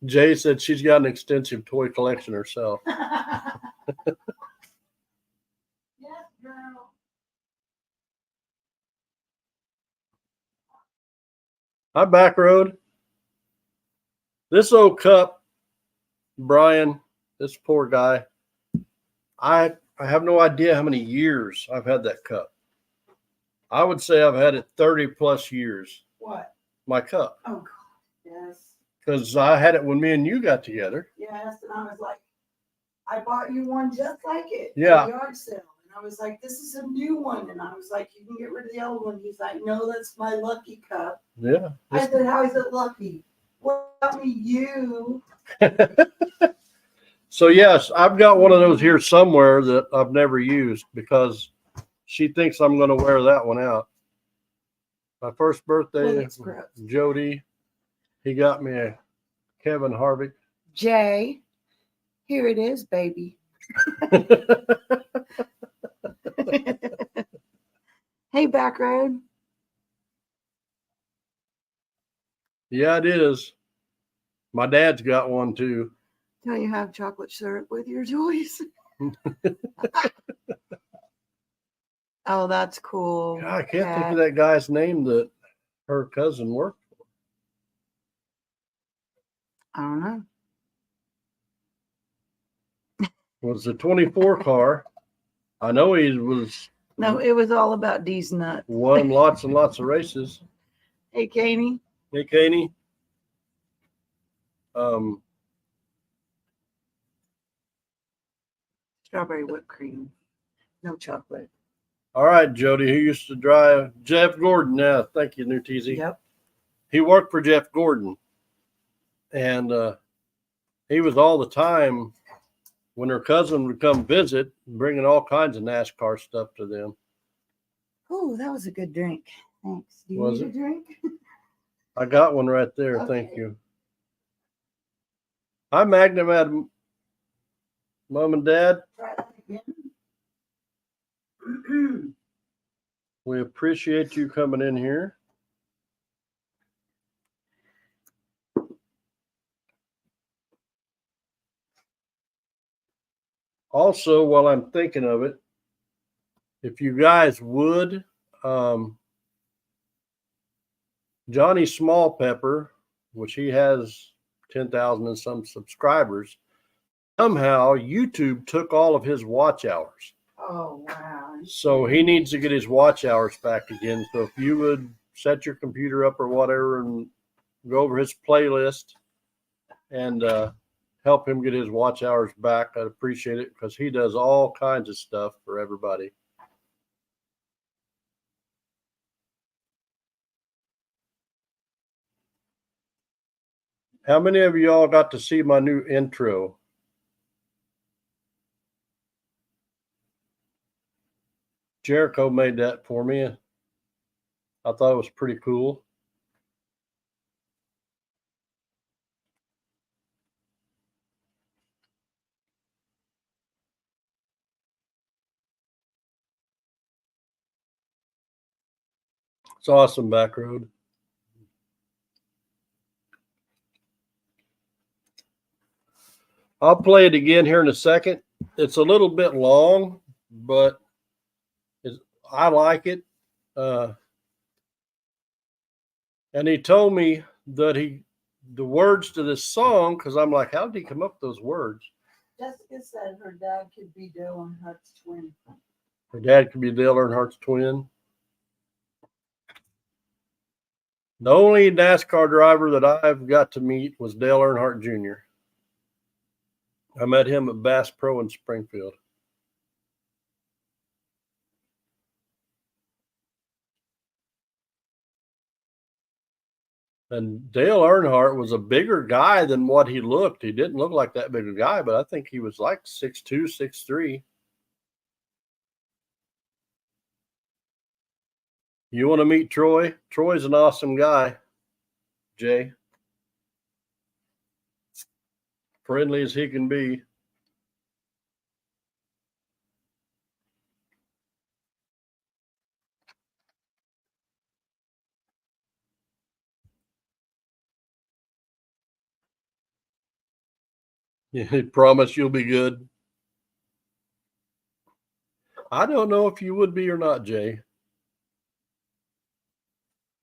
Speaker 2: Jay said she's got an extensive toy collection herself.
Speaker 3: Yes, girl.
Speaker 2: Hi, Backroad. This old cup, Brian, this poor guy, I have no idea how many years I've had that cup. I would say I've had it 30 plus years.
Speaker 3: What?
Speaker 2: My cup.
Speaker 3: Oh, God. Yes.
Speaker 2: Because I had it when me and you got together.
Speaker 3: Yes, and I was like, I bought you one just like it.
Speaker 2: Yeah.
Speaker 3: At the yard sale. And I was like, this is a new one. And I was like, you can get rid of the old one. He's like, no, that's my lucky cup.
Speaker 2: Yeah.
Speaker 3: I said, how is it lucky? What about me? You.
Speaker 2: So, yes, I've got one of those here somewhere that I've never used because she thinks I'm going to wear that one out. My first birthday, Jody, he got me a Kevin Harvick.
Speaker 3: Jay, here it is, baby. Hey, Backroad.
Speaker 2: Yeah, it is. My dad's got one too.
Speaker 3: Don't you have chocolate syrup with your toys? Oh, that's cool.
Speaker 2: God, I can't think of that guy's name that her cousin worked for.
Speaker 3: I don't know.
Speaker 2: Was the 24 car. I know he was.
Speaker 3: No, it was all about D's nuts.
Speaker 2: Won lots and lots of races.
Speaker 3: Hey, Caney.
Speaker 2: Hey, Caney.
Speaker 3: Strawberry whipped cream. No chocolate.
Speaker 2: All right, Jody, who used to drive Jeff Gordon. Yeah, thank you, New TZ.
Speaker 3: Yep.
Speaker 2: He worked for Jeff Gordon. And he was all the time when her cousin would come visit, bringing all kinds of NASCAR stuff to them.
Speaker 3: Oh, that was a good drink. Thanks. Do you
Speaker 2: Was
Speaker 3: need
Speaker 2: it?
Speaker 3: a drink?
Speaker 2: I got one right there.
Speaker 3: Okay.
Speaker 2: Thank you. Hi, Magnum, Mom and Dad.
Speaker 3: Try that again.
Speaker 2: We appreciate you coming in here. Also, while I'm thinking of it, if you guys would Johnny Small Pepper, which he has 10,000 and some subscribers, somehow YouTube took all of his watch hours.
Speaker 3: Oh, wow.
Speaker 2: So he needs to get his watch hours back again. So if you would set your computer up or whatever and go over his playlist and help him get his watch hours back, I'd appreciate it, because he does all kinds of stuff for everybody. How many of y'all got to see my new intro? Jericho made that for me. I thought it was pretty cool. It's awesome, Backroad. I'll play it again here in a second. It's a little bit long, but I like it. And he told me that the words to this song, because I'm like, how did he come up with those words?
Speaker 3: Jessica said her dad could be Dale Earnhardt's twin.
Speaker 2: Her dad could be Dale Earnhardt's twin. The only NASCAR driver that I've got to meet was Dale Earnhardt Jr. I met him at Bass Pro in Springfield. And Dale Earnhardt was a bigger guy than what he looked. He didn't look like that big a guy, but I think he was like 6'2", 6'3". You want to meet Troy? Troy's an awesome guy, Jay. Friendly as he can be. He promise you'll be good. I don't know if you would be or not, Jay.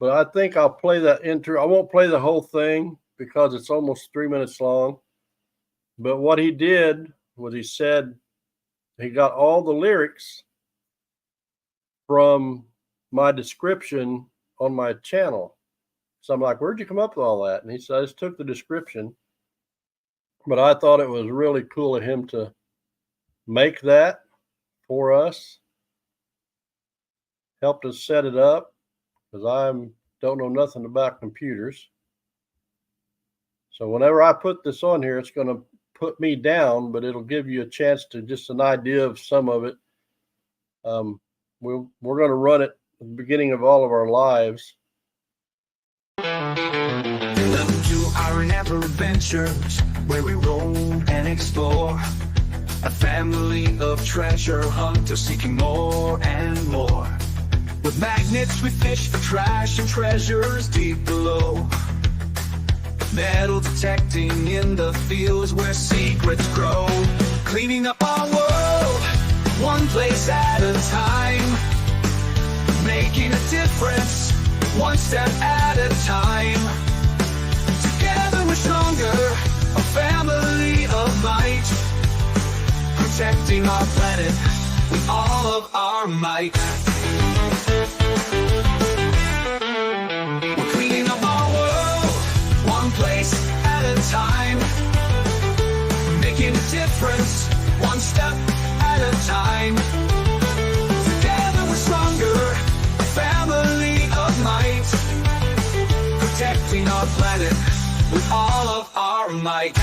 Speaker 2: But I think I'll play that intro. I won't play the whole thing because it's almost 3 minutes long. But what he did was he said he got all the lyrics from my description on my channel. So I'm like, where'd you come up with all that? And he said, I just took the description. But I thought it was really cool of him to make that for us. Helped us set it up, because I don't know nothing about computers. So whenever I put this on here, it's going to put me down, but it'll give you a chance to just an idea of some of it. We're going to run it at the beginning of all of our lives.
Speaker 1: Welcome to our never adventures, where we roam and explore. A family of treasure hunters seeking more and more. With magnets we fish for trash and treasures deep below. Metal detecting in the fields where secrets grow. Cleaning up our world, one place at a time. Making a difference, one step at a time. Together we're stronger, a family of might. Protecting our planet with all of our might. We're cleaning up our world, one place at a time. Making a difference, one step at a time. Together we're stronger, a family of might. Protecting our planet with all of our might.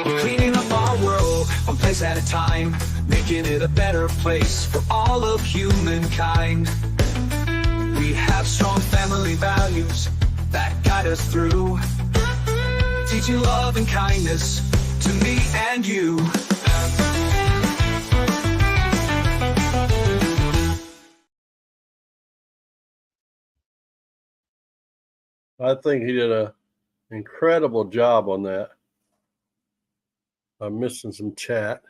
Speaker 1: We're cleaning up our world, one place at a time. Making it a better place for all of humankind. We have strong family values that guide us through. Teaching love and kindness to me and you.
Speaker 2: I think he did an incredible job on that. I'm missing some chat.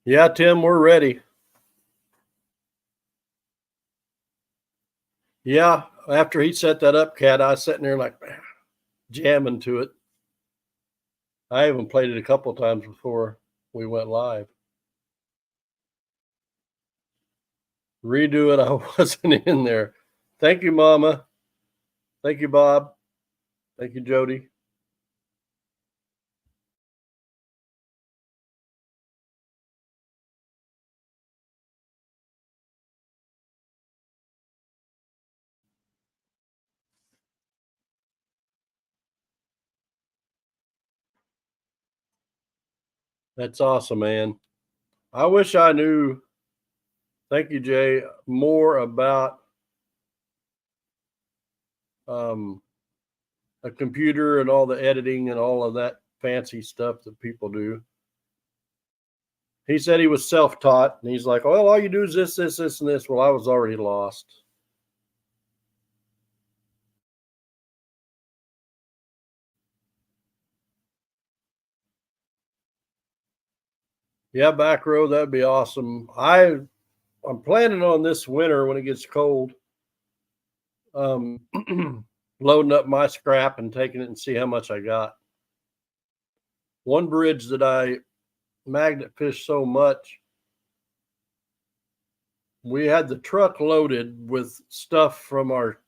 Speaker 2: Yeah, Tim, we're ready. Yeah, after he set that up, Cat, I was sitting there like jamming to it. I even played it a couple of times before we went live. Redo it. I wasn't in there. Thank you, Mama. Thank you, Bob. Thank you, Jody. That's awesome, man. I wish I knew, thank you, Jay, more about a computer and all the editing and all of that fancy stuff that people do. He said he was self-taught, and he's like, well, all you do is this, this, this, and this. Well, I was already lost. Yeah, back row, that'd be awesome. I'm planning on this winter when it gets cold, loading up my scrap and taking it and see how much I got. One bridge that I magnet fished so much, we had the truck loaded with stuff from our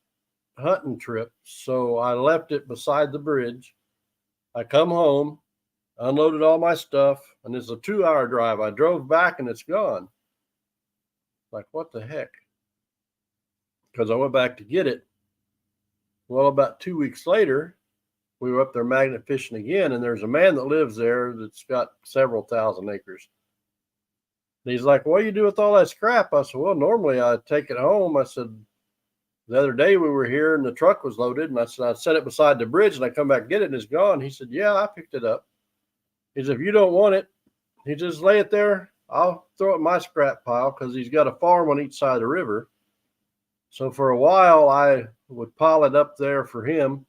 Speaker 2: hunting trip. So I left it beside the bridge. I come home, unloaded all my stuff, and it's a 2-hour drive. I drove back and it's gone. Like, what the heck? Because I went back to get it. Well, about 2 weeks later, we were up there magnet fishing again, and there's a man that lives there that's got several thousand acres. And he's like, what do you do with all that scrap? I said, well, normally I take it home. I said, the other day we were here and the truck was loaded, and I said, I set it beside the bridge and I come back and get it and it's gone. He said, yeah, I picked it up. He said, if you don't want it, he just lay it there. I'll throw it in my scrap pile, because he's got a farm on each side of the river. So for a while, I would pile it up there for him,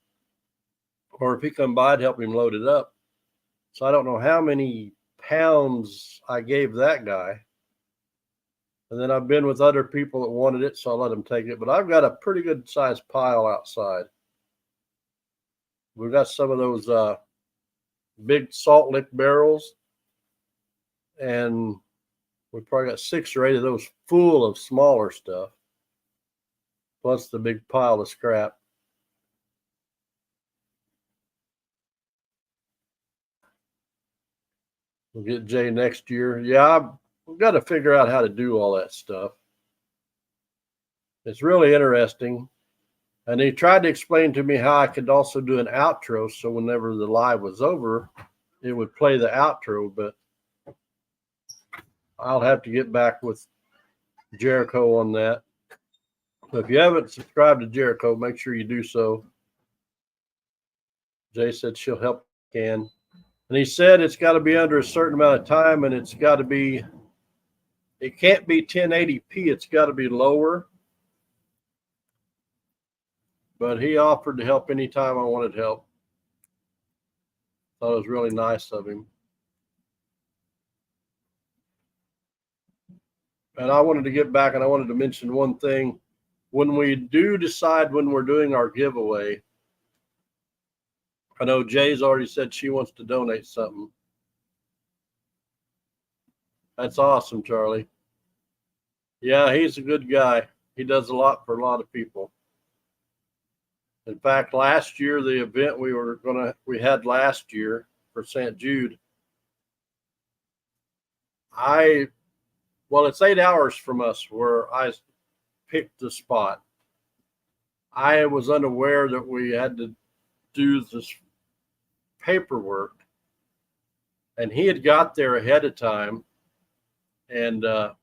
Speaker 2: or if he come by, I'd help him load it up. So I don't know how many pounds I gave that guy. And then I've been with other people that wanted it, so I let them take it. But I've got a pretty good sized pile outside. We've got some of those big salt lick barrels, and we probably got 6 or 8 of those full of smaller stuff, plus the big pile of scrap. We'll get Jay next year. Yeah, we've got to figure out how to do all that stuff. It's really interesting. And he tried to explain to me how I could also do an outro, so whenever the live was over, it would play the outro. But I'll have to get back with Jericho on that. So if you haven't subscribed to Jericho, make sure you do so. Jay said she'll help if can. And he said it's got to be under a certain amount of time, and it's got to be, it can't be 1080p. It's got to be lower. But he offered to help anytime I wanted help. Thought it was really nice of him. And I wanted to get back, and I wanted to mention one thing. When we do decide when we're doing our giveaway, I know Jay's already said she wants to donate something. That's awesome, Charlie. Yeah, he's a good guy. He does a lot for a lot of people. In fact, last year, the event we had last year for St. Jude, it's 8 hours from us where I picked the spot. I was unaware that we had to do this paperwork, and he had got there ahead of time, and there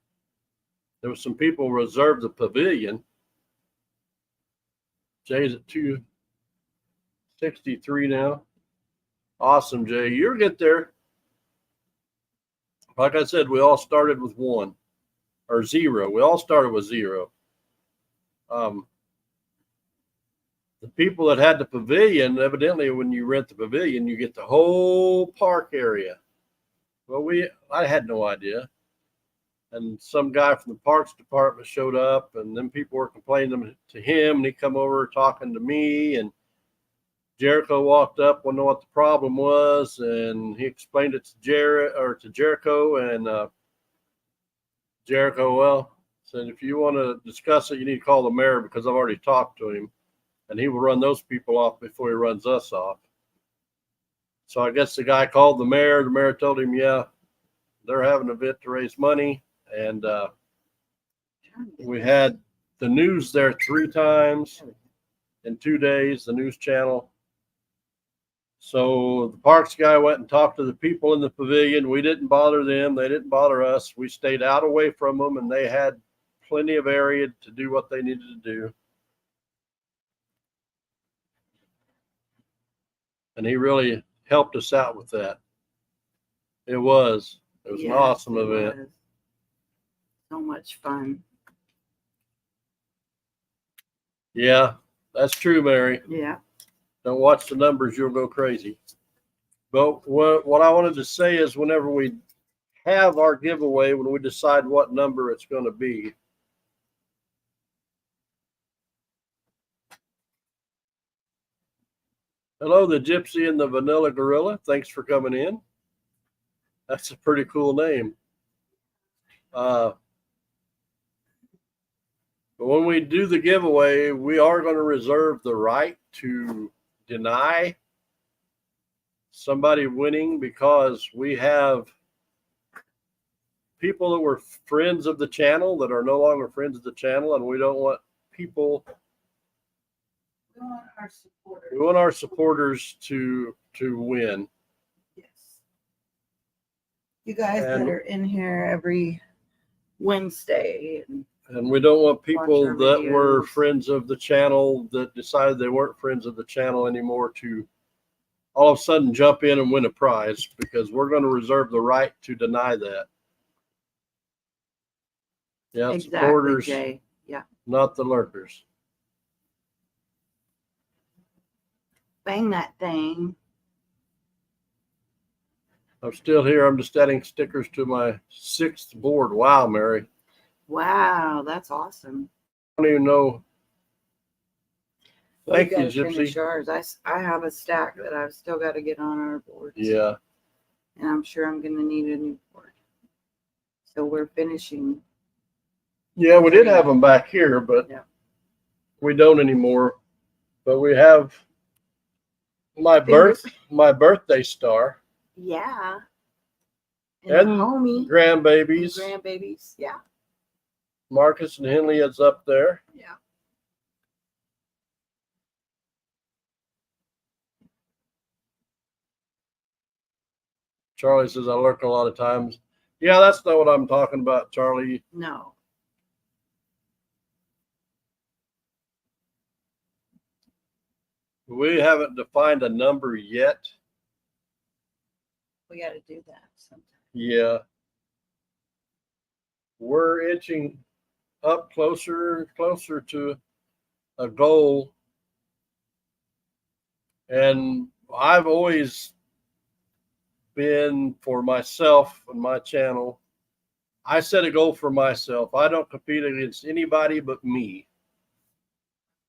Speaker 2: was some people reserved the pavilion. Jay's at 263 now. Awesome, Jay. You'll get there. Like I said, we all started with 1 or 0. We all started with 0. The people that had the pavilion, evidently, when you rent the pavilion, you get the whole park area. Well, I had no idea. and some guy from the parks department showed up, and then people were complaining to him, and he come over talking to me, and Jericho walked up, wanted to know what the problem was, and he explained it to Jericho, and Jericho, well, said, if you want to discuss it, you need to call the mayor because I've already talked to him, and he will run those people off before he runs us off. So I guess the guy called the mayor. The mayor told him, yeah, they're having an event to raise money. And we had the news there 3 times in 2 days, the news channel. So the parks guy went and talked to the people in the pavilion. We didn't bother them. They didn't bother us. We stayed out away from them, and they had plenty of area to do what they needed to do. And he really helped us out with that. It was an awesome event.
Speaker 3: Was. So much fun.
Speaker 2: Yeah, that's true, Mary.
Speaker 3: Yeah.
Speaker 2: Don't watch the numbers, you'll go crazy. But what I wanted to say is whenever we have our giveaway, when we decide what number it's going to be, hello, the Gypsy and the Vanilla Gorilla. Thanks for coming in. That's a pretty cool name. But when we do the giveaway, we are going to reserve the right to deny somebody winning because we have people that were friends of the channel that are no longer friends of the channel, and we don't want people. We want our supporters to win.
Speaker 3: Yes. You guys that are in here every Wednesday.
Speaker 2: And we don't want people that were
Speaker 3: videos.
Speaker 2: friends of the channel that decided they weren't friends of the channel anymore to all of a sudden jump in and win a prize, because we're going to reserve the right to deny that. Yeah,
Speaker 3: Exactly,
Speaker 2: supporters,
Speaker 3: Jay. Yeah.
Speaker 2: not the lurkers.
Speaker 3: Bang that thing.
Speaker 2: I'm still here. I'm just adding stickers to my 6th board. Wow, Mary.
Speaker 3: Wow, that's awesome.
Speaker 2: I don't even know. Thank you,
Speaker 3: We gotta finish
Speaker 2: Gypsy.
Speaker 3: ours. I have a stack that I've still got to get on our boards.
Speaker 2: Yeah.
Speaker 3: And I'm sure I'm going to need a new board. So we're finishing.
Speaker 2: Yeah, we did have them back here, but
Speaker 3: Yeah.
Speaker 2: we don't anymore. But we have my birthday star.
Speaker 3: Yeah.
Speaker 2: And
Speaker 3: homie.
Speaker 2: Grandbabies.
Speaker 3: Grandbabies. Yeah.
Speaker 2: Marcus and Henley is up there.
Speaker 3: Yeah.
Speaker 2: Charlie says I lurk a lot of times. Yeah, that's not what I'm talking about, Charlie.
Speaker 3: No.
Speaker 2: We haven't defined a number yet.
Speaker 3: We got to do that sometime.
Speaker 2: Yeah. We're inching up closer and closer to a goal. And I've always been, for myself and my channel, I set a goal for myself. I don't compete against anybody but me.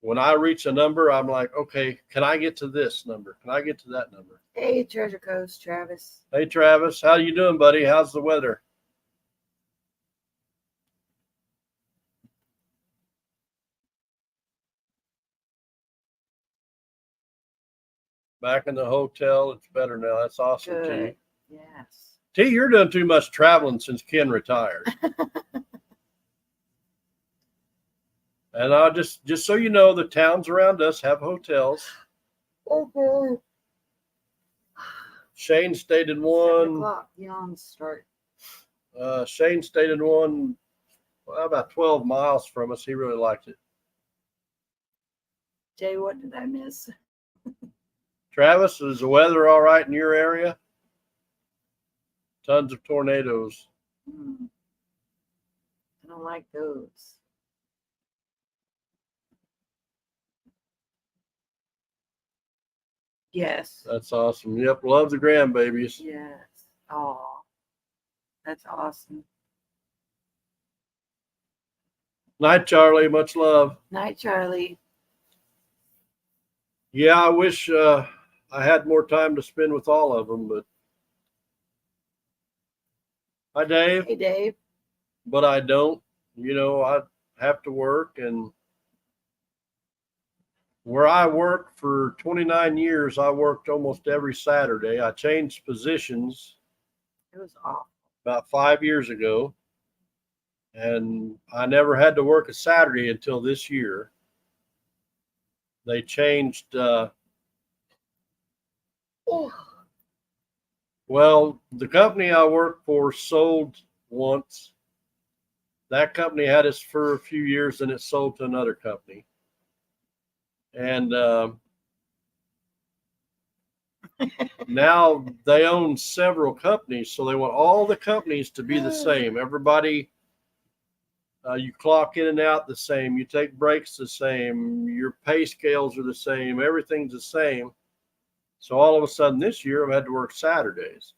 Speaker 2: When I reach a number, I'm like, okay, can I get to this number? Can I get to that number?
Speaker 3: Hey, Treasure Coast, Travis.
Speaker 2: Hey, Travis, how you doing, buddy? How's the weather? Back in the hotel, it's better now. That's awesome,
Speaker 3: Good.
Speaker 2: T.
Speaker 3: Yes.
Speaker 2: T, you're doing too much traveling since Ken retired. And I'll just so you know, the towns around us have hotels.
Speaker 3: Okay.
Speaker 2: Shane stayed in
Speaker 3: 7
Speaker 2: one.
Speaker 3: o'clock. Yawns start.
Speaker 2: Shane stayed in one about 12 miles from us. He really liked it.
Speaker 3: Jay, what did I miss?
Speaker 2: Travis, is the weather all right in your area? Tons of tornadoes.
Speaker 3: I don't like those. Yes.
Speaker 2: That's awesome. Yep, love the grandbabies.
Speaker 3: Yes. Oh, that's awesome.
Speaker 2: Night, Charlie. Much love.
Speaker 3: Night, Charlie.
Speaker 2: Yeah, I wish I had more time to spend with all of them, but hi, Dave.
Speaker 3: Hey, Dave.
Speaker 2: But I don't. You know, I have to work, and where I worked for 29 years, I worked almost every Saturday. I changed positions
Speaker 3: It was awful.
Speaker 2: about 5 years ago, and I never had to work a Saturday until this year. They changed. Well, the company I worked for sold once. That company had us for a few years, and it sold to another company. And now they own several companies, so they want all the companies to be the same. Everybody, you clock in and out the same. You take breaks the same. Your pay scales are the same. Everything's the same. So all of a sudden this year, I've had to work Saturdays.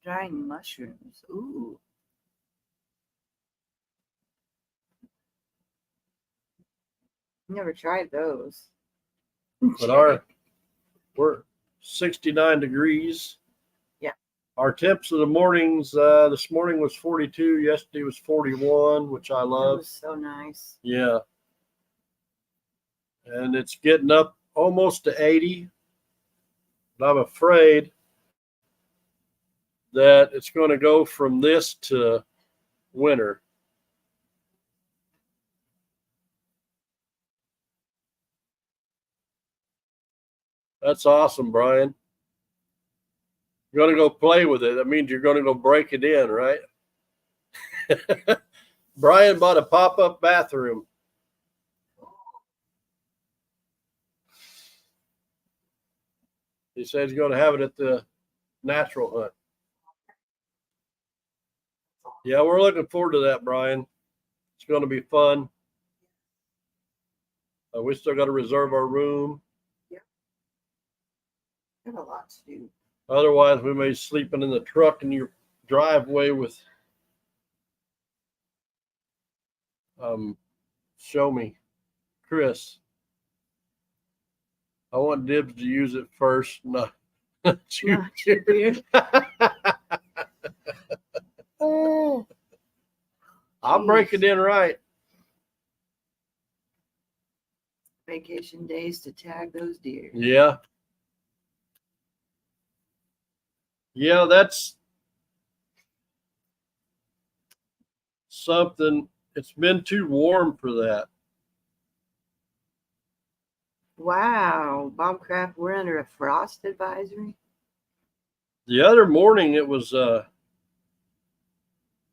Speaker 3: Drying mushrooms. Ooh. Never tried those.
Speaker 2: But we're 69 degrees.
Speaker 3: Yeah.
Speaker 2: Our temps of the mornings, this morning was 42. Yesterday was 41, which I
Speaker 3: That
Speaker 2: love.
Speaker 3: was so nice.
Speaker 2: Yeah. And it's getting up almost to 80. But I'm afraid that it's going to go from this to winter. That's awesome, Brian. You're going to go play with it. That means you're going to go break it in, right? Brian bought a pop-up bathroom. He said he's going to have it at the natural hunt. Yeah, we're looking forward to that, Brian. It's going to be fun. We still got to reserve our room.
Speaker 3: I have a lot to do.
Speaker 2: Otherwise, we may be sleeping in the truck in your driveway with show me, Chris. I want Dibs to use it first, not you.
Speaker 3: Oh,
Speaker 2: I'll break it in right.
Speaker 3: vacation days to tag those deer.
Speaker 2: Yeah. Yeah, that's something. It's been too warm for that.
Speaker 3: Wow, Bob Kraft, we're under a frost advisory.
Speaker 2: The other morning it was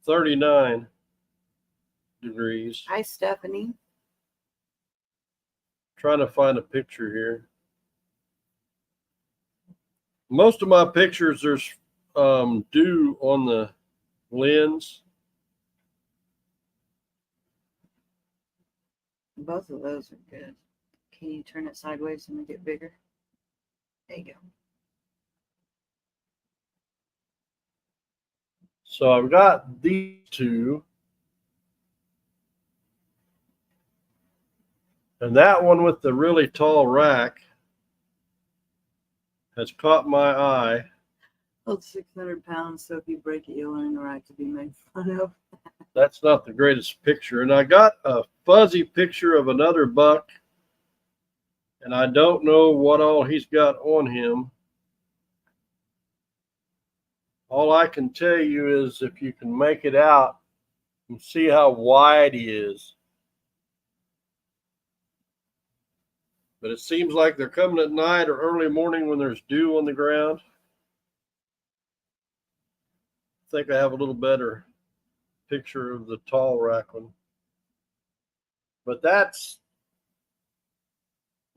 Speaker 2: 39 degrees.
Speaker 3: Hi, Stephanie.
Speaker 2: Trying to find a picture here. Most of my pictures, there's dew on the lens.
Speaker 3: Both of those are good. Can you turn it sideways and make it bigger? There you go.
Speaker 2: So I've got these two. And that one with the really tall rack has caught my eye.
Speaker 3: Hold 600 pounds, so if you break it, you'll earn the right to be made fun of.
Speaker 2: That's not the greatest picture. And I got a fuzzy picture of another buck, and I don't know what all he's got on him. All I can tell you is if you can make it out and see how wide he is. But it seems like they're coming at night or early morning when there's dew on the ground. I think I have a little better picture of the tall rack one. But that's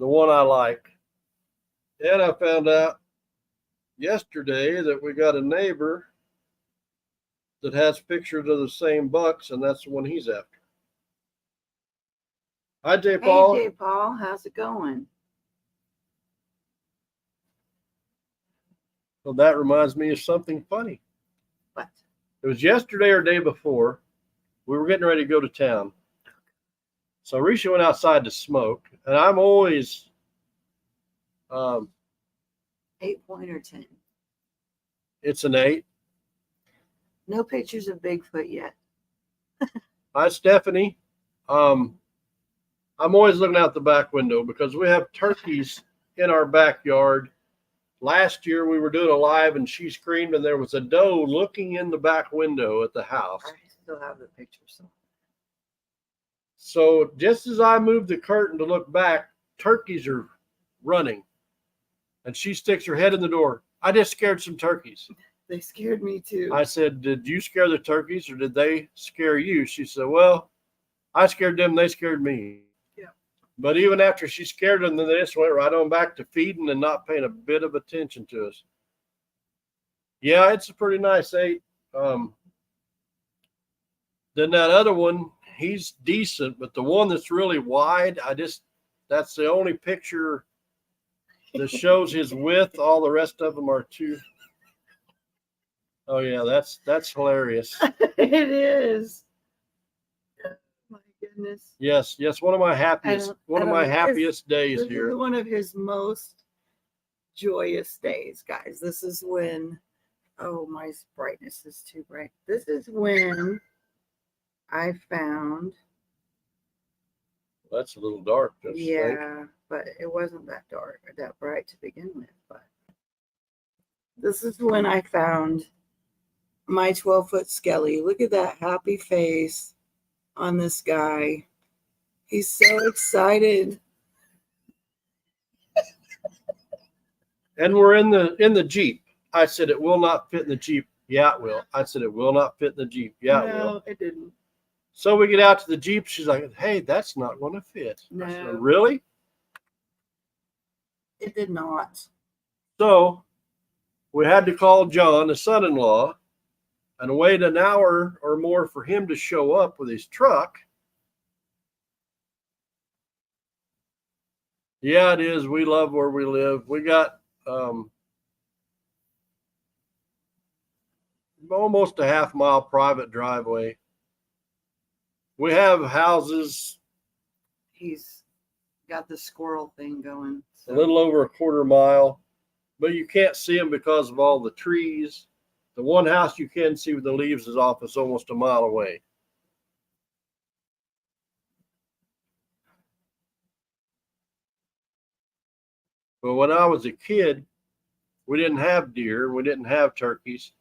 Speaker 2: the one I like. And I found out yesterday that we got a neighbor that has pictures of the same bucks, and that's the one he's after. Hi, J. Paul.
Speaker 3: Hey, J. Paul, how's it going?
Speaker 2: Well, that reminds me of something funny.
Speaker 3: What?
Speaker 2: It was yesterday or day before. We were getting ready to go to town. So Risha went outside to smoke, and I'm always
Speaker 3: 8 point or 10.
Speaker 2: it's an 8.
Speaker 3: No pictures of Bigfoot yet.
Speaker 2: Hi, Stephanie. I'm always looking out the back window because we have turkeys in our backyard. Last year we were doing a live and she screamed and there was a doe looking in the back window at the house.
Speaker 3: I still have the picture.
Speaker 2: So just as I moved the curtain to look back, turkeys are running. And she sticks her head in the door. I just scared some turkeys.
Speaker 3: They scared me too.
Speaker 2: I said, did you scare the turkeys or did they scare you? She said, well, I scared them. They scared me.
Speaker 3: Yeah.
Speaker 2: But even after she scared them, then they just went right on back to feeding and not paying a bit of attention to us. Yeah, it's a pretty nice 8. Then that other one, he's decent, but the one that's really wide, that's the only picture that shows his width. All the rest of them are too. Oh yeah, that's hilarious.
Speaker 3: It is. My goodness.
Speaker 2: Yes, one of my happiest days
Speaker 3: This
Speaker 2: here.
Speaker 3: is one of his most joyous days, guys. This is when, oh, my brightness is too bright. This is when I found.
Speaker 2: That's a little dark.
Speaker 3: Yeah, but it wasn't that dark or that bright to begin with. But this is when I found my 12-foot skelly. Look at that happy face on this guy. He's so excited.
Speaker 2: And we're in the Jeep. I said it will not fit in the Jeep. Yeah, it will. I said it will not fit in the Jeep. Yeah, it will.
Speaker 3: No, it didn't.
Speaker 2: So we get out to the Jeep. She's like, hey, that's not going to fit.
Speaker 3: No.
Speaker 2: I said, really?
Speaker 3: It did not.
Speaker 2: So we had to call John, the son-in-law, and wait an hour or more for him to show up with his truck. Yeah, it is. We love where we live. We got almost a half-mile private driveway. We have houses
Speaker 3: He's got the squirrel thing going.
Speaker 2: a little over a quarter mile, but you can't see them because of all the trees. The one house you can see with the leaves is off. It's almost a mile away. But when I was a kid, we didn't have deer. We didn't have turkeys.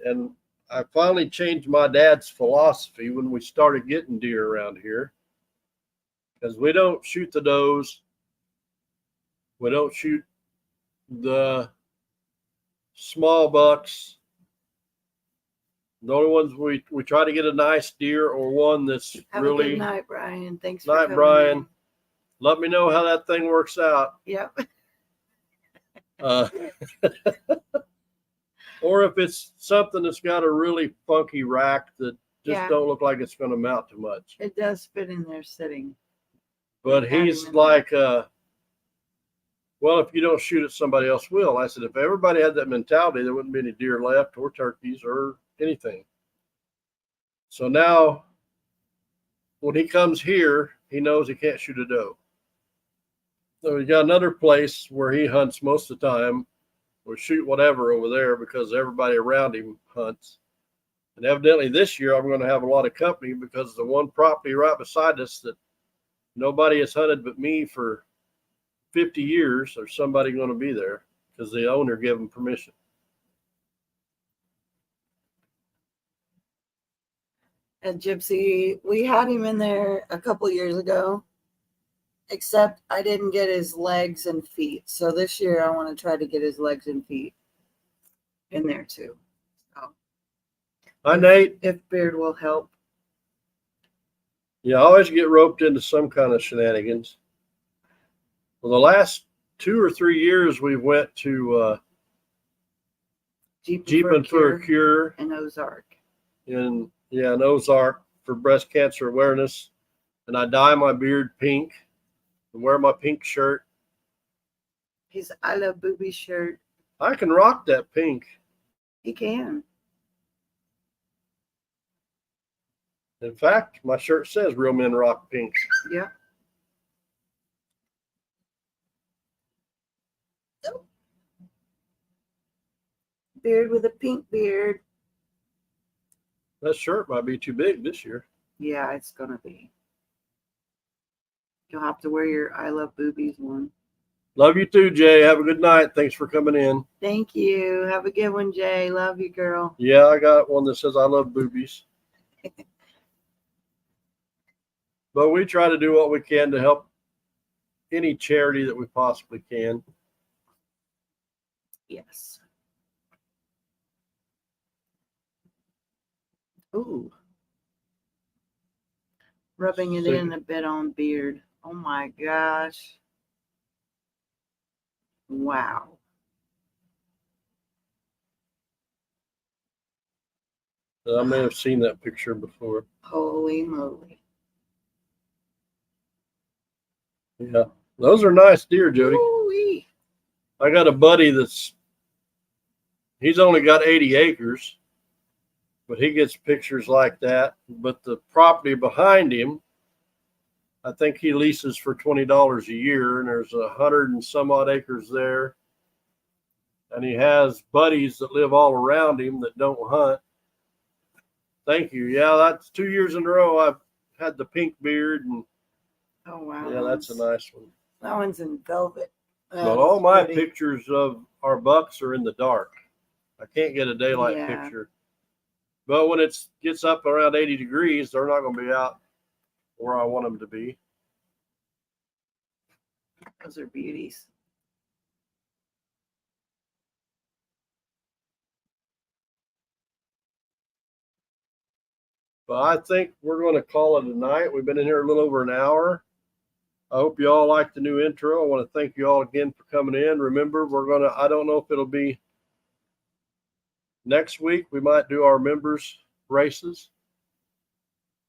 Speaker 2: And I finally changed my dad's philosophy when we started getting deer around here. Because we don't shoot the does. We don't shoot the small bucks. The only ones we try to get a nice deer or one that's
Speaker 3: Have
Speaker 2: really.
Speaker 3: a good night, Brian. Thanks for
Speaker 2: Night,
Speaker 3: coming
Speaker 2: Brian.
Speaker 3: in.
Speaker 2: Let me know how that thing works out.
Speaker 3: Yep.
Speaker 2: Or if it's something that's got a really funky rack that just
Speaker 3: Yeah.
Speaker 2: don't look like it's going to mount too much.
Speaker 3: It does fit in there sitting.
Speaker 2: But
Speaker 3: Add
Speaker 2: he's
Speaker 3: him in
Speaker 2: like, well, if you don't shoot it, somebody else will. I said, if everybody had that mentality, there wouldn't be any deer left or turkeys or anything. So now when he comes here, he knows he can't shoot a doe. So he got another place where he hunts most of the time. We'll shoot whatever over there because everybody around him hunts. And evidently this year I'm going to have a lot of company because the one property right beside us that nobody has hunted but me for 50 years, there's somebody going to be there because the owner gave him permission.
Speaker 3: And Gypsy, we had him in there a couple years ago, except I didn't get his legs and feet. So this year I want to try to get his legs and feet in there too. So
Speaker 2: Hi, Nate.
Speaker 3: if Beard will help.
Speaker 2: Yeah, I always get roped into some kind of shenanigans. Well, the last 2 or 3 years we went to
Speaker 3: Jeep
Speaker 2: and for a Cure
Speaker 3: in Ozark.
Speaker 2: in Ozark for breast cancer awareness. And I dye my beard pink and wear my pink shirt.
Speaker 3: His I Love Booby shirt.
Speaker 2: I can rock that pink.
Speaker 3: He can.
Speaker 2: In fact, my shirt says Real Men Rock Pink.
Speaker 3: Yep. Beard with a pink beard.
Speaker 2: That shirt might be too big this year.
Speaker 3: Yeah, it's gonna be. You'll have to wear your I Love Boobies one.
Speaker 2: Love you too, Jay. Have a good night. Thanks for coming in.
Speaker 3: Thank you. Have a good one, Jay. Love you, girl.
Speaker 2: Yeah, I got one that says I love boobies. But we try to do what we can to help any charity that we possibly can.
Speaker 3: Yes. Ooh. Rubbing it in a bit on beard. Oh my gosh. Wow.
Speaker 2: I may have seen that picture before.
Speaker 3: Holy moly.
Speaker 2: Yeah, those are nice deer, Jody.
Speaker 3: Ooh-wee.
Speaker 2: I got a buddy he's only got 80 acres, but he gets pictures like that. But the property behind him, I think he leases for $20 a year, and there's 100 and some odd acres there. And he has buddies that live all around him that don't hunt. Thank you. Yeah, that's 2 years in a row I've had the pink beard, and
Speaker 3: Oh wow.
Speaker 2: yeah, that's a nice one.
Speaker 3: That one's in velvet.
Speaker 2: But all my
Speaker 3: pretty.
Speaker 2: pictures of our bucks are in the dark. I can't get a daylight
Speaker 3: Yeah.
Speaker 2: picture. But when it gets up around 80 degrees, they're not going to be out where I want them to be.
Speaker 3: Those are beauties.
Speaker 2: But I think we're going to call it a night. We've been in here a little over an hour. I hope you all like the new intro. I want to thank you all again for coming in. Remember, I don't know if it'll be next week. We might do our members races.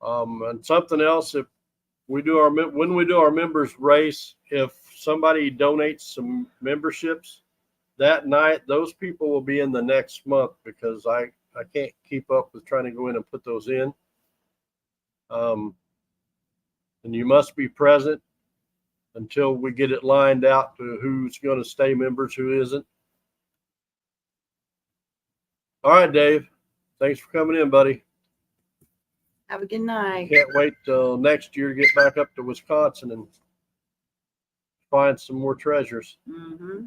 Speaker 2: And something else, when we do our members race, if somebody donates some memberships that night, those people will be in the next month because I can't keep up with trying to go in and put those in. And you must be present until we get it lined out to who's going to stay members, who isn't. All right, Dave. Thanks for coming in, buddy.
Speaker 3: Have a good night.
Speaker 2: Can't wait till next year to get back up to Wisconsin and find some more treasures.
Speaker 3: Mm-hmm.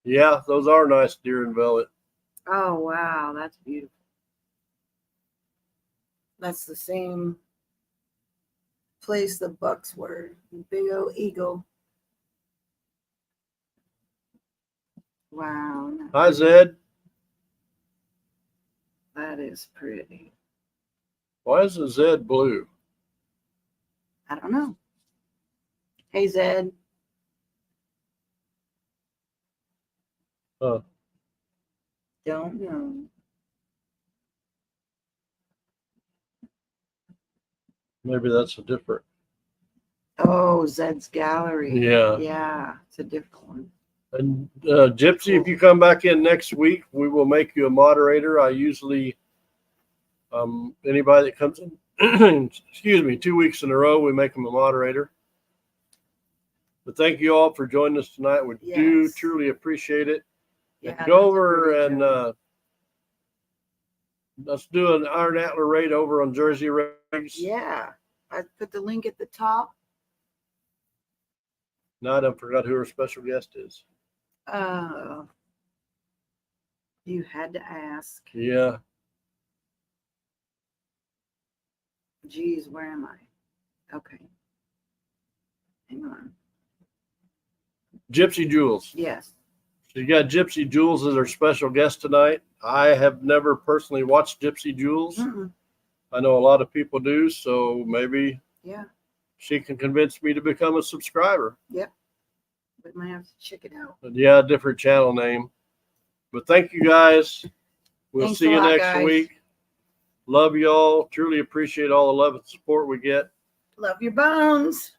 Speaker 2: Yeah, those are nice deer in velvet.
Speaker 3: Oh wow, that's beautiful. That's the same place the bucks were. The big old eagle. Wow.
Speaker 2: Hi, Zed.
Speaker 3: That is pretty.
Speaker 2: Why is the Zed blue?
Speaker 3: I don't know. Hey, Zed.
Speaker 2: Huh.
Speaker 3: Don't know.
Speaker 2: Maybe that's a different.
Speaker 3: Oh, Zed's Gallery.
Speaker 2: Yeah.
Speaker 3: Yeah, it's a different one.
Speaker 2: And Gypsy, if you come back in next week, we will make you a moderator. I usually, anybody that comes in, excuse me, 2 weeks in a row, we make them a moderator. But thank you all for joining us tonight. We do truly appreciate it.
Speaker 3: Yeah,
Speaker 2: Go over and let's do an Iron Antler raid over on Jersey Rigs.
Speaker 3: Yeah, I put the link at the top.
Speaker 2: No, I forgot who our special guest is.
Speaker 3: You had to ask.
Speaker 2: Yeah.
Speaker 3: Geez, where am I? Okay. Hang on.
Speaker 2: Gypsy Jules.
Speaker 3: Yes.
Speaker 2: So you got Gypsy Jules as our special guest tonight. I have never personally watched Gypsy Jules.
Speaker 3: Mm-mm.
Speaker 2: I know a lot of people do, so maybe she can convince me to become a subscriber.
Speaker 3: Yep. But might have to check it out.
Speaker 2: But yeah, different channel name. But thank you guys. We'll
Speaker 3: Thanks
Speaker 2: see
Speaker 3: a
Speaker 2: you
Speaker 3: lot,
Speaker 2: next
Speaker 3: guys.
Speaker 2: week. Love you all. Truly appreciate all the love and support we get.
Speaker 3: Love your bones.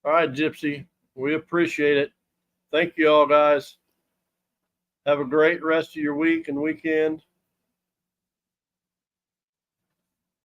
Speaker 2: All right, Gypsy. We appreciate it. Thank you all, guys. Have a great rest of your week and weekend.